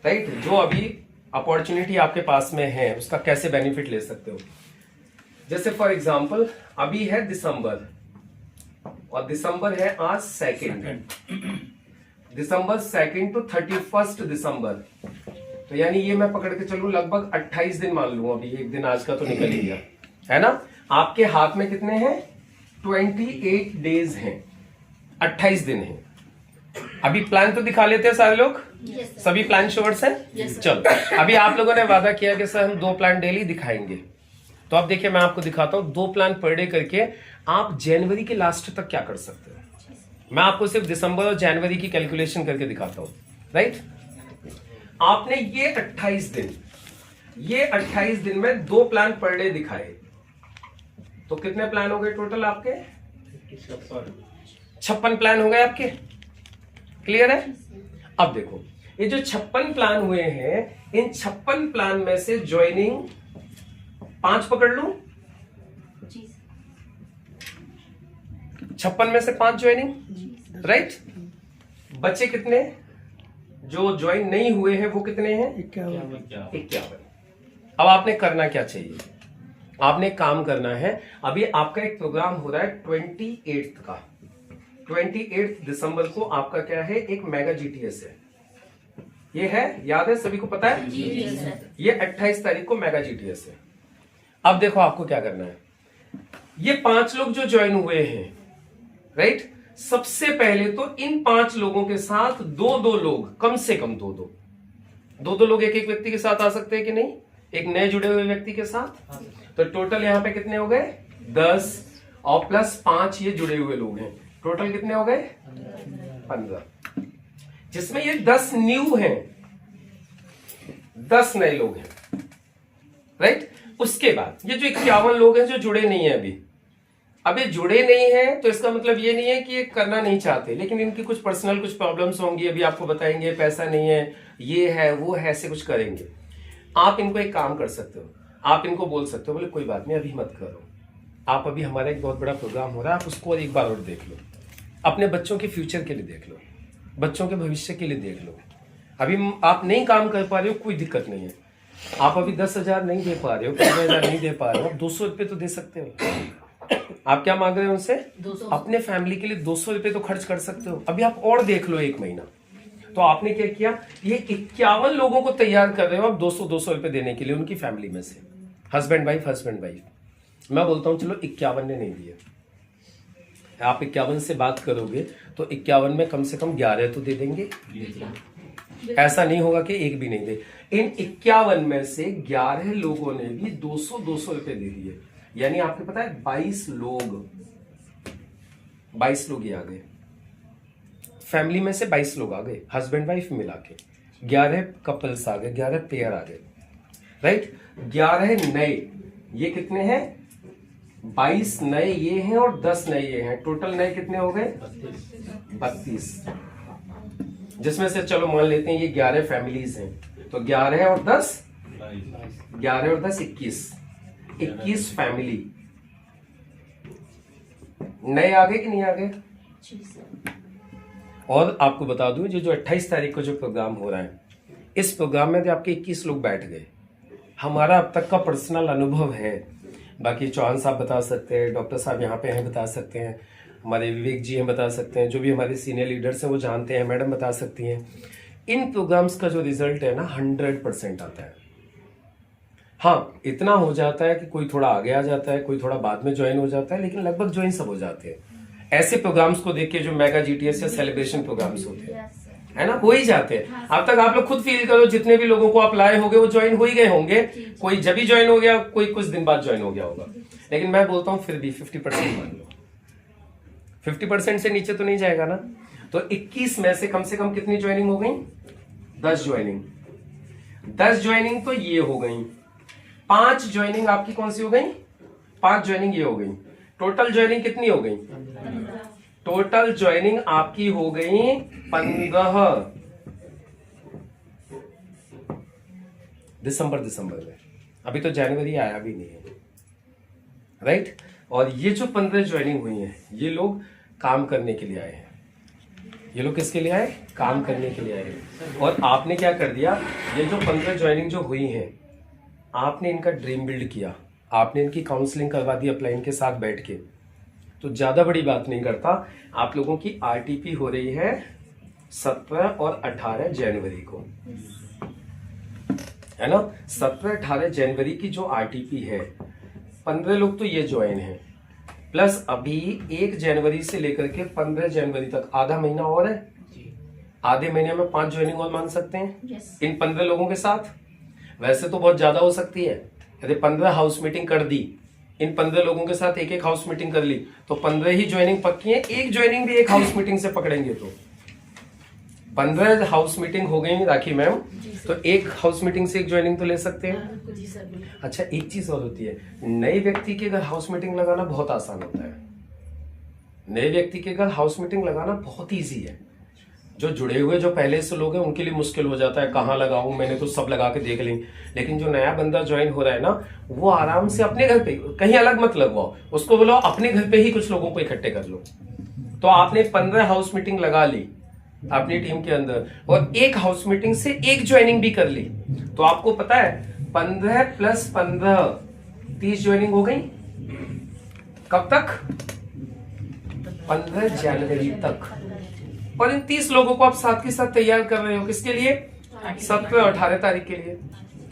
राइट? जो अभी अपॉर्चुनिटी आपके पास में है उसका कैसे बेनिफिट ले सकते हो। जैसे फॉर एग्जांपल अभी है दिसंबर, और दिसंबर है आज 2 दिसंबर 2 तो 31 दिसंबर, तो यानी ये मैं पकड़ के चलूं लगभग 28 दिन मान लूं। अभी एक दिन आज का तो निकल ही गया, है ना? आपके हाथ में कितने हैं? 28 डेज हैं, 28 दिन हैं। अभी प्लान तो दिखा लेते हैं सारे लोग। सभी प्लान श्योर्स हैं? चलो अभी आप लोगों ने वादा किया कि सर हम 2 प्लान डेली दिखाएंगे, तो अब देखिए मैं आपको दिखाता हूं 2 प्लान पर डे करके आप जनवरी के लास्ट तक क्या कर सकते हैं। मैं आपको सिर्फ दिसंबर और जनवरी की कैलकुलेशन करके दिखाता हूं, राइट? आपने ये 28 दिन में 2 प्लान पर डे दिखाए, तो कितने प्लान हो गए टोटल आपके? 56 प्लान हो गए आपके। क्लियर है? अब देखो ये जो 56 प्लान हुए हैं, इन 56 प्लान में से ज्वाइनिंग 5 पकड़ लूं? 56 में से 5 ज्वाइनिंग, राइट? बच्चे कितने जो ज्वाइन नहीं हुए हैं वो कितने हैं? 51। अब आपने करना क्या चाहिए? आपने काम करना है। अभी आपका एक प्रोग्राम हो रहा है 28 का, 28 दिसंबर को आपका क्या है? एक मेगा जीटीएस है। ये है, याद है सभी को, पता है? ये 28 तारीख को मेगा जीटीएस है। अब देखो आपको क्या करना है। ये 5 लोग जो ज्वाइन हुए हैं, राइट, सबसे पहले तो इन 5 लोगों के साथ 2-2 लोग, कम से कम 2-2 लोग एक व्यक्ति के साथ आ सकते हैं कि नहीं? एक नए जुड़े हुए व्यक्ति के साथ। तो टोटल यहां पे कितने हो गए? 10 और प्लस 5 ये जुड़े हुए लोग हैं। टोटल कितने हो गए? 15, जिसमें ये 10 न्यू हैं, 10 नए लोग हैं, राइट? उसके बाद ये जो 51 लोग हैं जो जुड़े नहीं है अभी जुड़े नहीं है, तो इसका मतलब ये नहीं है कि ये करना नहीं चाहते, लेकिन इनकी कुछ पर्सनल कुछ प्रॉब्लम्स होंगी, अभी आपको बताएंगे, पैसा नहीं है, ये है वो है, ऐसे कुछ करेंगे। आप इनको एक काम कर सकते हो, आप इनको बोल सकते हो, बोले कोई बात नहीं अभी मत करो, आप अभी हमारा एक बहुत बड़ा प्रोग्राम हो रहा है, आप उसको एक बार और देख लो, अपने बच्चों के फ्यूचर के लिए देख लो, बच्चों के भविष्य के लिए देख लो। अभी आप नहीं काम कर पा रहे हो, कोई दिक्कत नहीं है। आप अभी 10,000 नहीं दे पा रहे हो, 15,000 नहीं दे पा रहे हो, आप 200 रुपये तो दे सकते हो। आप क्या मांग रहे हो उनसे? 200। अपने फैमिली के लिए 200 रुपये तो खर्च कर सकते हो। अभी आप और देख लो 1 महीना। तो आपने क्या किया, ये 51 लोगों को तैयार कर रहे हो आप 200 रुपये देने के लिए उनकी फैमिली में से, हस्बैंड वाइफ। मैं बोलता हूं चलो 51 ने नहीं दिए, आप 51 से बात करोगे तो 51 में कम से कम 11 तो दे देंगे। ऐसा नहीं होगा कि एक भी नहीं दे। इन 51 में से 11 लोगों ने भी 200 रुपये दे दिए, यानी आपको पता है 22 लोग ये आ गए, फैमिली में से 22 लोग आ गए, हस्बैंड वाइफ मिला के 11 कपल्स आ गए, 11 पेयर आ गए, राइट? 11 नए, ये कितने हैं? 22 नए ये हैं और 10 नए ये हैं। टोटल नए कितने हो गए? 32, जिसमें से चलो मान लेते हैं ये 11 फैमिलीज हैं, तो 11 और 10 21 फैमिली नए आ गए कि नहीं आ गए? और आपको बता दूं जो 28 तारीख को जो प्रोग्राम हो रहा है, इस प्रोग्राम में तो आपके 21 लोग बैठ गए। हमारा अब तक का पर्सनल अनुभव है, बाकी चौहान साहब बता सकते हैं, डॉक्टर साहब यहाँ पे हैं बता सकते हैं, हमारे विवेक जी हैं बता सकते हैं, जो भी हमारे सीनियर लीडर्स हैं वो जानते हैं, मैडम बता सकती हैं। इन प्रोग्राम्स का जो रिजल्ट है ना 100% आता है। हाँ, इतना हो जाता है कि कोई थोड़ा आगे आ जाता है, कोई थोड़ा बाद में ज्वाइन हो जाता है, लेकिन लगभग ज्वाइन सब हो जाते हैं। ऐसे प्रोग्राम्स को देख के जो मेगा जीटीएस या सेलिब्रेशन प्रोग्राम्स होते हैं, है ना, हो ही जाते हैं। अब तक आप लोग खुद फील करो, जितने भी लोगों को आप लाए होंगे वो ज्वाइन हो ही गए होंगे। कोई जब ही ज्वाइन हो गया, कोई कुछ दिन बाद ज्वाइन हो गया होगा, लेकिन मैं बोलता हूँ फिर भी 50% मान लो, 50% से नीचे तो नहीं जाएगा ना। तो 21 में से कम कितनी ज्वाइनिंग हो गई? 10 ज्वाइनिंग। 10 ज्वाइनिंग तो ये हो गई, 5 ज्वाइनिंग आपकी कौन सी हो गई? 5 ज्वाइनिंग ये हो गई। टोटल ज्वाइनिंग कितनी हो गई? टोटल ज्वाइनिंग आपकी हो गई 15 दिसंबर में। अभी तो जनवरी आया भी नहीं है, राइट? और ये जो 15 ज्वाइनिंग हुई है, ये लोग काम करने के लिए आए हैं। ये लोग किसके लिए आए? काम करने के लिए आए हैं। और आपने क्या कर दिया, ये जो 15 ज्वाइनिंग जो हुई है, आपने इनका ड्रीम बिल्ड किया, आपने इनकी काउंसलिंग करवा दी अपलाइन के साथ बैठ के। तो ज्यादा बड़ी बात नहीं करता, आप लोगों की आरटीपी हो रही है 17 और 18 जनवरी को, है ना? 17-18 जनवरी की जो आरटीपी है, 15 लोग तो ये ज्वाइन है, प्लस अभी 1 जनवरी से लेकर के 15 जनवरी तक आधा महीना और है। आधे महीने में 5 ज्वाइनिंग और मान सकते हैं इन 15 लोगों के साथ। वैसे तो बहुत ज्यादा हो सकती है, यदि 15 हाउस मीटिंग कर दी, इन 15 लोगों के साथ एक हाउस मीटिंग कर ली, तो 15 ही ज्वाइनिंग पक्की है। एक ज्वाइनिंग भी एक हाउस मीटिंग से पकड़ेंगे तो 15 हाउस मीटिंग हो गई राखी मैम, तो एक हाउस मीटिंग से एक ज्वाइनिंग तो ले सकते हैं। जी सर बिल्कुल। अच्छा एक चीज और होती है, नए व्यक्ति के घर हाउस मीटिंग लगाना बहुत आसान होता है। नए व्यक्ति के घर हाउस मीटिंग लगाना बहुत इजी है। जो जुड़े हुए जो पहले से लोग हैं उनके लिए मुश्किल हो जाता है, कहाँ लगाऊं, मैंने तो सब लगा के देख ली। लेकिन जो नया बंदा ज्वाइन हो रहा है ना, वो आराम से अपने घर पे, कहीं अलग मत लगवाओ, उसको बोलो अपने घर पे ही कुछ लोगों को इकट्ठे कर लो। तो आपने 15 हाउस मीटिंग लगा ली अपनी टीम के अंदर, और एक हाउस मीटिंग से एक ज्वाइनिंग भी कर ली, तो आपको पता है 15 + 15 30 ज्वाइनिंग हो गई। कब तक? 15 जनवरी तक। और इन 30 लोगों को आप साथ के साथ तैयार कर रहे हो, किसके लिए? 17 और 18 तारीख के लिए।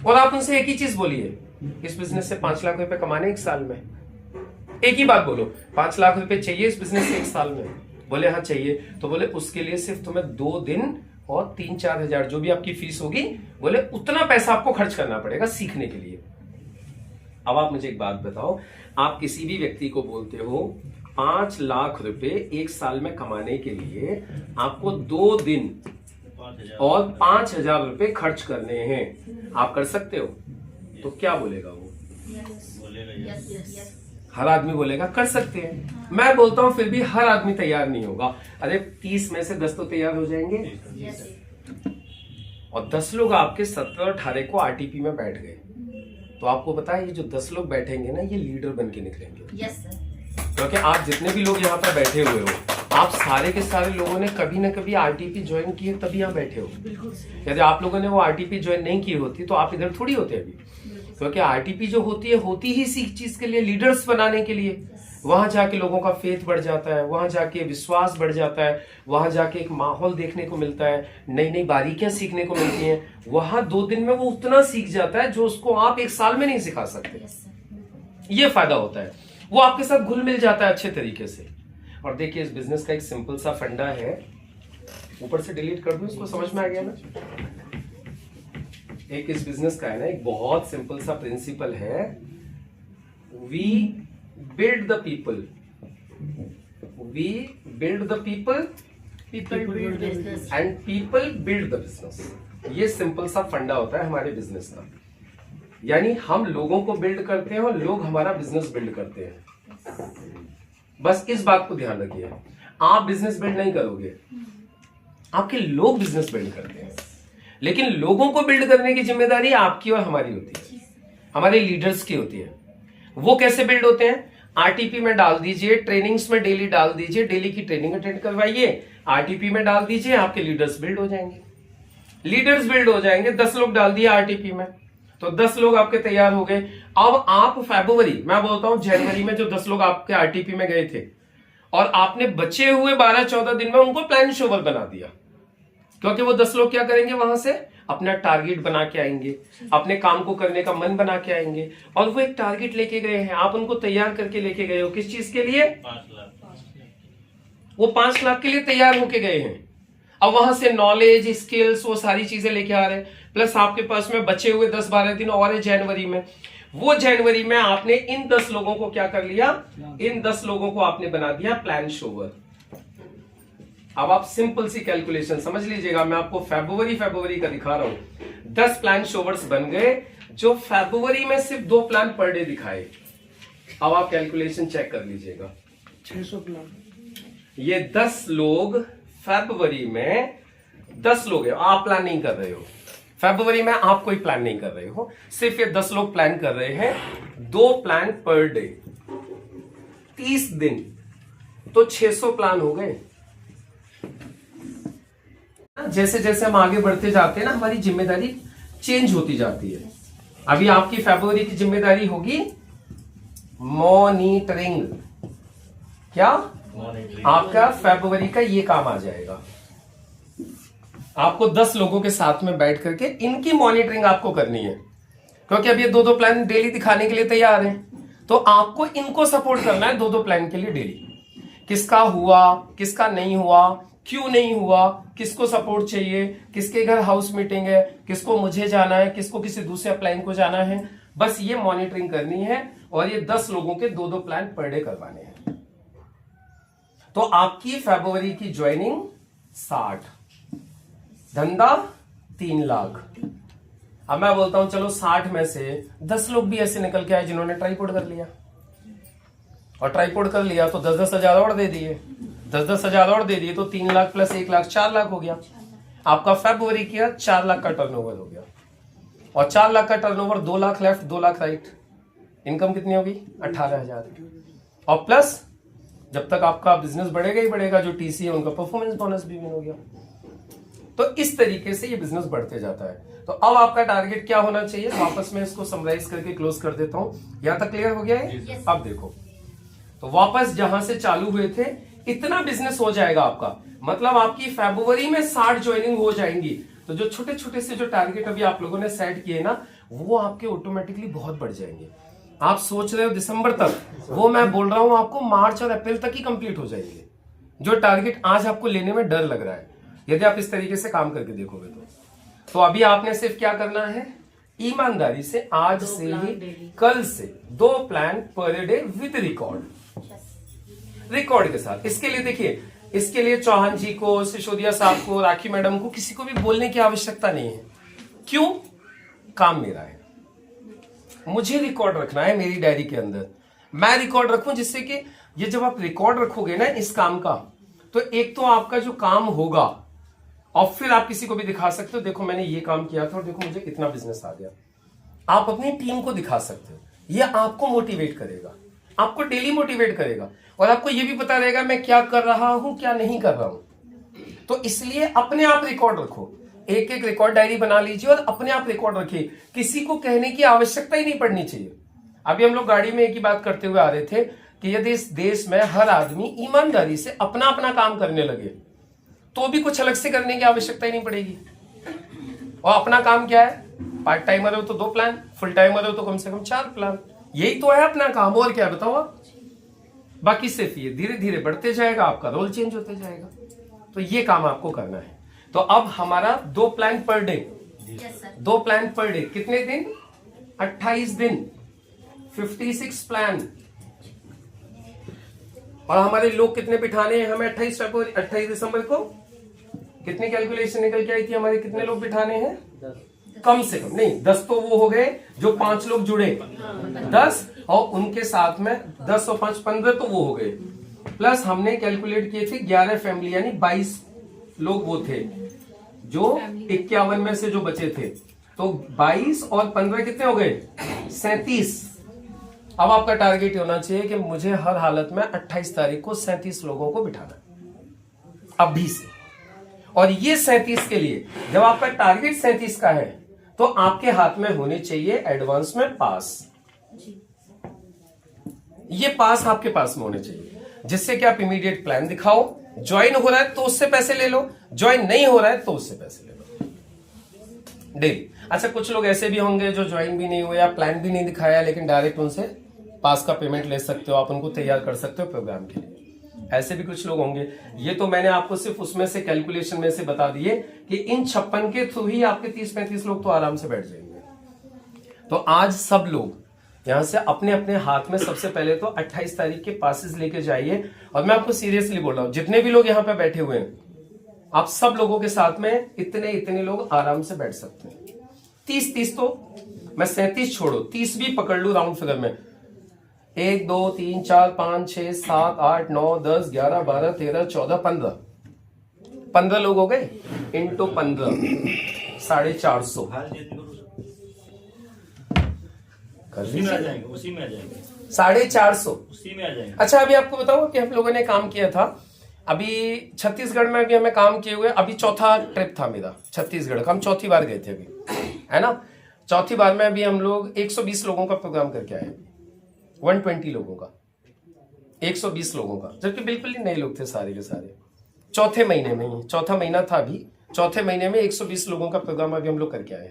और आप उनसे एक ही चीज बोलिए, इस बिजनेस से 5 लाख रुपए कमाने एक साल में। एक ही बात बोलो, 5 लाख रुपए चाहिए इस बिजनेस से एक साल में। बोले हाँ चाहिए, तो बोले उसके लिए सिर्फ तुम्हें 2 दिन और 3-4 हजार जो भी आपकी फीस होगी, बोले उतना पैसा आपको खर्च करना पड़ेगा सीखने के लिए। अब आप मुझे एक बात बताओ, आप किसी भी व्यक्ति को बोलते हो 5 लाख रुपए एक साल में कमाने के लिए आपको 2 दिन और 5,000 रुपए खर्च करने हैं, आप कर सकते हो? तो क्या बोलेगा वो? हर आदमी बोलेगा कर सकते हैं। मैं बोलता हूं फिर भी हर आदमी तैयार नहीं होगा। अरे 30 में से 10 तो तैयार हो जाएंगे, और 10 लोग आपके 17 और 18 को आरटीपी में बैठ गए, तो आपको पता है ये जो 10 लोग बैठेंगे ना, ये लीडर बन के निकलेंगे। Yes sir. क्योंकि आप जितने भी लोग यहाँ पर बैठे हुए हो, आप सारे के सारे लोगों ने कभी ना कभी आरटीपी ज्वाइन किए तभी यहाँ बैठे हो। यदि आप लोगों ने वो आरटीपी ज्वाइन नहीं की होती तो आप इधर थोड़ी होते अभी। क्योंकि आरटीपी जो होती ही इसी चीज के लिए, लीडर्स बनाने के लिए। वहां जाके लोगों का फेथ बढ़ जाता है, वहां जाके विश्वास बढ़ जाता है, वहां जाके एक माहौल देखने को मिलता है, नई नई बारीकियां सीखने को मिलती हैं। वहां 2 दिन में वो उतना सीख जाता है जो उसको आप एक साल में नहीं सिखा सकते। ये फायदा होता है, वो आपके साथ घुल मिल जाता है अच्छे तरीके से। और देखिए इस बिजनेस का एक सिंपल सा फंडा है, ऊपर से डिलीट कर दो, इसको समझ में आ गया ना? एक इस बिजनेस का है ना, एक बहुत सिंपल सा प्रिंसिपल है, we build the people, we build the people, people build business and people build the business. ये सिंपल सा फंडा होता है हमारे बिजनेस का। यानी हम लोगों को बिल्ड करते हैं और लोग हमारा बिजनेस बिल्ड करते हैं। बस इस बात को ध्यान रखिए, आप बिजनेस बिल्ड नहीं करोगे, आपके लोग बिजनेस बिल्ड करते हैं। लेकिन लोगों को बिल्ड करने की जिम्मेदारी आपकी और हमारी होती है, हमारे लीडर्स की होती है। वो कैसे बिल्ड होते हैं? आरटीपी में डाल दीजिए, ट्रेनिंग्स में डेली डाल दीजिए, डेली की ट्रेनिंग अटेंड करवाइए, आरटीपी में डाल दीजिए, आपके लीडर्स बिल्ड हो जाएंगे। लीडर्स बिल्ड हो जाएंगे, 10 लोग डाल दिए आरटीपी में, तो 10 लोग आपके तैयार हो गए। अब आप फरवरी, मैं बोलता हूं जनवरी में जो 10 लोग आपके आरटीपी में गए थे, और आपने बचे हुए 12-14 दिन में उनको प्लान शोवर बना दिया। क्योंकि वो 10 लोग क्या करेंगे, वहां से अपना टारगेट बना के आएंगे, अपने काम को करने का मन बना के आएंगे, और वो एक टारगेट लेके गए हैं, आप उनको तैयार करके लेके गए हो। किस चीज के लिए? 5 लाख। वो 5 लाख के लिए तैयार होके गए हैं। अब वहां से नॉलेज, स्किल्स, वो सारी चीजें लेके आ रहे हैं, प्लस आपके पास में बचे हुए 10-12 दिन और है जनवरी में। वो जनवरी में आपने इन 10 लोगों को क्या कर लिया? इन 10 लोगों को आपने बना दिया प्लान शोवर। अब आप सिंपल सी कैलकुलेशन समझ लीजिएगा, मैं आपको फरवरी का दिखा रहा हूं। 10 प्लान शोवर्स बन गए, जो फरवरी में सिर्फ 2 प्लान पर डे दिखाए। अब आप कैलकुलेशन चेक कर लीजिएगा, 600 प्लान। ये 10 लोग फरवरी में 10 लोग हैं, आप प्लान नहीं कर रहे हो। फरवरी में आप कोई प्लान नहीं कर रहे हो, सिर्फ ये 10 लोग प्लान कर रहे हैं, 2 प्लान पर डे, 30 दिन, तो 600 प्लान हो गए। जैसे जैसे हम आगे बढ़ते जाते हैं ना, हमारी जिम्मेदारी चेंज होती जाती है। अभी आपकी फरवरी की जिम्मेदारी होगी मॉनिटरिंग। क्या? आपका फरवरी का ये काम आ जाएगा, आपको 10 लोगों के साथ में बैठ करके इनकी मॉनिटरिंग आपको करनी है। क्योंकि अब ये 2-2 प्लान डेली दिखाने के लिए तैयार हैं, तो आपको इनको सपोर्ट करना है 2-2 प्लान के लिए डेली। किसका हुआ, किसका नहीं हुआ, क्यों नहीं हुआ, किसको सपोर्ट चाहिए, किसके घर हाउस मीटिंग है, किसको मुझे जाना है, किसको किसी दूसरे प्लान को जाना है, बस ये मॉनिटरिंग करनी है। और ये 10 लोगों के 2-2 प्लान पर डे करवाने हैं। तो आपकी फरवरी की ज्वाइनिंग 60, धंधा 3 लाख। अब मैं बोलता हूं चलो 60 में से 10 लोग भी ऐसे निकल के आए जिन्होंने ट्राइपॉड कर लिया, और ट्राइपॉड कर लिया तो 10-10 हजार और दे दिए, 10-10 हजार और दे दिए तो 3 लाख प्लस 1 लाख 4 लाख हो गया। आपका फरवरी किया 4 लाख का टर्नओवर हो गया, और 4 लाख का turnover 2 lakh left 2 lakh right, income कितनी होगी 18,000। और प्लस जब तक आपका बिजनेस बढ़ेगा ही बढ़ेगा, जो टीसी है उनका परफॉर्मेंस बोनस भी मिल हो गया। तो इस तरीके से ये बिजनेस बढ़ते जाता है। तो अब आपका टारगेट क्या होना चाहिए, वापस मैं इसको समराइज करके क्लोज कर देता हूं। यहां तक क्लियर हो गया है? अब देखो, तो वापस जहां से चालू हुए थे इतना बिजनेस हो जाएगा आपका, मतलब आपकी फरवरी में 60 ज्वाइनिंग हो जाएंगी। तो जो छोटे छोटे से जो टारगेट अभी आप लोगों ने सेट किए ना, वो आपके ऑटोमेटिकली बहुत बढ़ जाएंगे। आप सोच रहे हो दिसंबर तक, वो मैं बोल रहा हूं आपको मार्च और अप्रैल तक ही कंप्लीट हो जाएंगे। जो टारगेट आज आपको लेने में डर लग रहा है, यदि आप इस तरीके से काम करके देखोगे तो अभी आपने सिर्फ क्या करना है, ईमानदारी से आज से ही कल से 2 plan per day with record के साथ। इसके लिए देखिए, इसके लिए चौहान जी को, सिसोदिया साहब को, राखी मैडम को, किसी को भी बोलने की आवश्यकता नहीं है। क्यों? काम मेरा है, मुझे रिकॉर्ड रखना है मेरी डायरी के अंदर। मैं रिकॉर्ड रखूं जिससे कि ये जब आप रिकॉर्ड रखोगे ना इस काम का, तो एक तो आपका जो काम होगा, और फिर आप किसी को भी दिखा सकते हो, देखो मैंने ये काम किया था और देखो मुझे कितना बिजनेस आ गया। आप अपनी टीम को दिखा सकते हो, ये आपको मोटिवेट करेगा, आपको डेली मोटिवेट करेगा, और आपको ये भी पता रहेगा मैं क्या कर रहा हूं क्या नहीं कर रहा हूं। तो इसलिए अपने आप रिकॉर्ड रखो, एक एक रिकॉर्ड डायरी बना लीजिए और अपने आप रिकॉर्ड रखिए। किसी को कहने की आवश्यकता ही नहीं पड़नी चाहिए। अभी हम लोग गाड़ी में एक ही बात करते हुए आ रहे थे कि यदि इस देश में हर आदमी ईमानदारी से अपना अपना काम करने लगे तो भी कुछ अलग से करने की आवश्यकता ही नहीं पड़ेगी। और अपना काम क्या है, पार्ट टाइमर हो तो 2 प्लान, फुल टाइमर हो तो कम से कम 4 प्लान, यही तो है अपना काम। और क्या बताओ आप? बाकी सिर्फ ये धीरे धीरे बढ़ते जाएगा, आपका रोल चेंज होते जाएगा। तो ये काम आपको करना है। तो अब हमारा 2 plan per day, 2 plan per day कितने दिन? 28 दिन, 56 प्लान। और हमारे लोग कितने बिठाने हैं हमें 28 दिसंबर को? कितनी कैलकुलेशन निकल के आई थी हमारे, कितने लोग बिठाने हैं? 10। कम से कम नहीं, 10 तो वो हो गए जो 5 लोग जुड़े, 10 और उनके साथ में 10 और 5 15 तो वो हो गए। प्लस हमने कैलकुलेट किए थे 11 फैमिली, यानी 22 लोग वो थे जो 51 में से जो बचे थे। तो 22 और 15 कितने हो गए? 37। अब आपका टारगेट होना चाहिए कि मुझे हर हालत में 28 तारीख को 37 लोगों को बिठाना है अभी से। और ये 37 के लिए जब आपका टारगेट 37 का है तो आपके हाथ में होने चाहिए एडवांस में पास। ये पास आपके पास में होने चाहिए, जिससे कि आप इमीडिएट प्लान दिखाओ। ज्वाइन हो रहा है तो उससे पैसे ले लो, ज्वाइन नहीं हो रहा है तो उससे पैसे ले लो डेली। अच्छा, कुछ लोग ऐसे भी होंगे जो ज्वाइन भी नहीं हुए या प्लान भी नहीं दिखाया, लेकिन डायरेक्ट उनसे पास का पेमेंट ले सकते हो, आप उनको तैयार कर सकते हो प्रोग्राम के लिए। ऐसे भी कुछ लोग होंगे। ये तो मैंने आपको सिर्फ उसमें से कैलकुलेशन में से बता दिए कि इन 56 के थ्रू ही आपके 30-35 लोग तो आराम से बैठ जाएंगे। तो आज सब लोग यहां से अपने अपने हाथ में सबसे पहले तो 28 तारीख के पासेस लेके जाइए। और मैं आपको सीरियसली बोल रहा हूं, जितने भी लोग यहाँ पे बैठे हुए हैं, आप सब लोगों के साथ में इतने लोग आराम से बैठ सकते हैं। 30 तो मैं 37 छोड़ो, 30 भी पकड़ लू राउंड फिगर में। 1 2 3 4 5 6 7 8 9 10 11 12 13 14 15 लोग हो गए इंटू 15, 450 उसी में आ जाएंगे, उसी में आ जाएंगे, 450 उसी में आ जाएंगे। अच्छा, अभी आपको बताओ कि हम लोगों ने काम किया था अभी छत्तीसगढ़ में, भी हमें काम किए हुए, अभी चौथा ट्रिप था मेरा छत्तीसगढ़ का, हम चौथी बार गए थे अभी, है ना। चौथी बार में अभी हम लोग 120 लोगों का प्रोग्राम करके आए, 120 लोगों का, 120 लोगों का, जबकि बिल्कुल ही नए लोग थे सारे के सारे। चौथे महीने में ही, चौथा महीना था अभी, चौथे महीने में 120 लोगों का प्रोग्राम अभी हम लोग करके आए।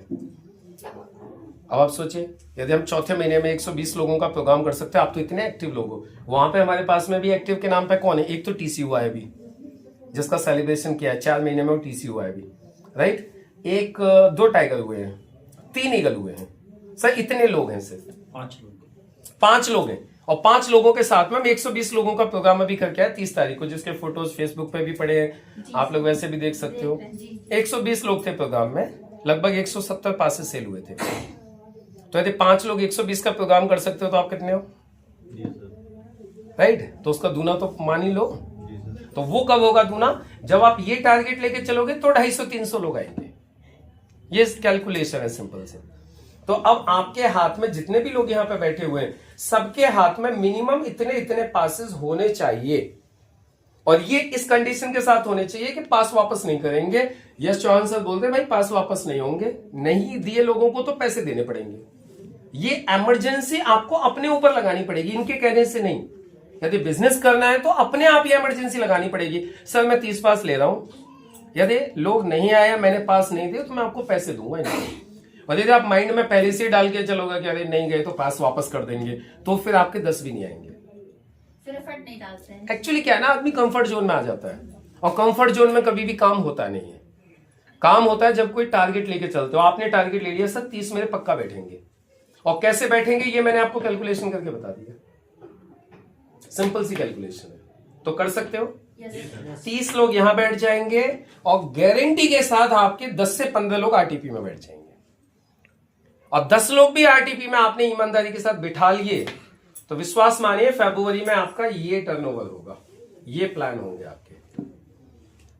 अब आप सोचिए, यदि हम चौथे महीने में 120 लोगों का प्रोग्राम कर सकते हैं, आप तो इतने एक्टिव लोग हो। वहां पे हमारे पास में भी एक्टिव के नाम पे कौन है? एक तो टीसी हुआ है अभी, जिसका सेलिब्रेशन किया है 4 महीने में, वो टीसी हुआ है अभी, राइट। 2 टाइगर हुए हैं, 3 ईगल हुए हैं सर, इतने लोग हैं, सिर्फ 5 लोग, 5 लोग हैं। और 5 लोगों के साथ में हम 120 लोगों का प्रोग्राम अभी करके आए 30 तारीख को, जिसके फोटोज फेसबुक पे भी पड़े हैं, आप लोग वैसे भी देख सकते हो। 120 लोग थे प्रोग्राम में, लगभग 170 पासेस सेल हुए थे। तो यदि 5 लोग 120 का प्रोग्राम कर सकते हो तो आप कितने हो, राइट? तो उसका दूना तो मान ही लो। तो वो कब होगा दूना? जब आप ये टारगेट लेके चलोगे तो 250-300 लोग आएंगे। ये कैलकुलेशन है सिंपल से। तो अब आपके हाथ में जितने भी लोग यहां पे बैठे हुए हैं, सबके हाथ में मिनिमम इतने पासेस होने चाहिए, और ये इस कंडीशन के साथ होने चाहिए कि पास वापस नहीं करेंगे। यस चौहान सर बोलते भाई पास वापस नहीं होंगे, नहीं दिए लोगों को तो पैसे देने पड़ेंगे। ये इमरजेंसी आपको अपने ऊपर लगानी पड़ेगी, इनके कहने से नहीं। यदि बिजनेस करना है तो अपने आप ये इमरजेंसी लगानी पड़ेगी। सर मैं 30 पास ले रहा हूं, यदि लोग नहीं आया, मैंने पास नहीं दिए, तो मैं आपको पैसे दूंगा नहीं। और यदि आप माइंड में पहले से डाल के चलोगे कि अरे नहीं गए तो पास वापस कर देंगे, तो फिर आपके 10 भी नहीं आएंगे। फिर एफर्ट नहीं डालते हैं। एक्चुअली क्या है ना, आदमी कंफर्ट जोन में आ जाता है, और कंफर्ट जोन में कभी भी काम होता नहीं है। काम होता है जब कोई टारगेट लेके चलते हो। आपने टारगेट ले लिया, सर 30 मेरे पक्का बैठेंगे, और कैसे बैठेंगे ये मैंने आपको कैलकुलेशन करके बता दिया। सिंपल सी कैलकुलेशन है, तो कर सकते हो। 30 लोग यहां बैठ जाएंगे, और गारंटी के साथ आपके 10 से 15 लोग आरटीपी में बैठ जाएंगे। और 10 लोग भी आरटीपी में आपने ईमानदारी के साथ बिठा लिए, तो विश्वास मानिए फरवरी में आपका ये टर्नओवर होगा, ये प्लान होंगे आपके।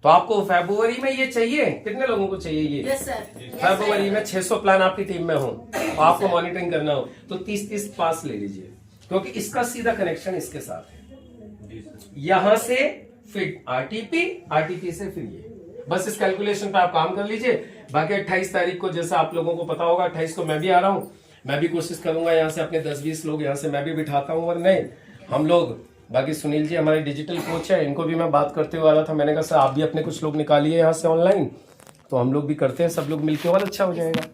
तो आपको फरवरी में ये चाहिए, कितने लोगों को चाहिए ये? Yes sir. फरवरी में 600 प्लान आपकी टीम में हो, और आपको मॉनिटरिंग करना हो, तो 30-30 पास ले लीजिए, क्योंकि इसका सीधा कनेक्शन इसके साथ है। यहां से फिर आरटीपी से फिर ये, बस इस कैलकुलेशन पे आप काम कर लीजिए। बाकी 28 तारीख को, जैसा आप लोगों को पता होगा, 28 को मैं भी आ रहा हूं। मैं भी कोशिश करूंगा यहाँ से अपने 10-20 लोग यहाँ से मैं भी बिठाता हूँ, और नहीं हम लोग, बाकी सुनील जी हमारे डिजिटल कोच है, इनको भी मैं बात करते हुए आ रहा था। मैंने कहा सर आप भी अपने कुछ लोग निकालिए यहाँ से ऑनलाइन, तो हम लोग भी करते हैं, सब लोग मिलकर और अच्छा हो जाएगा।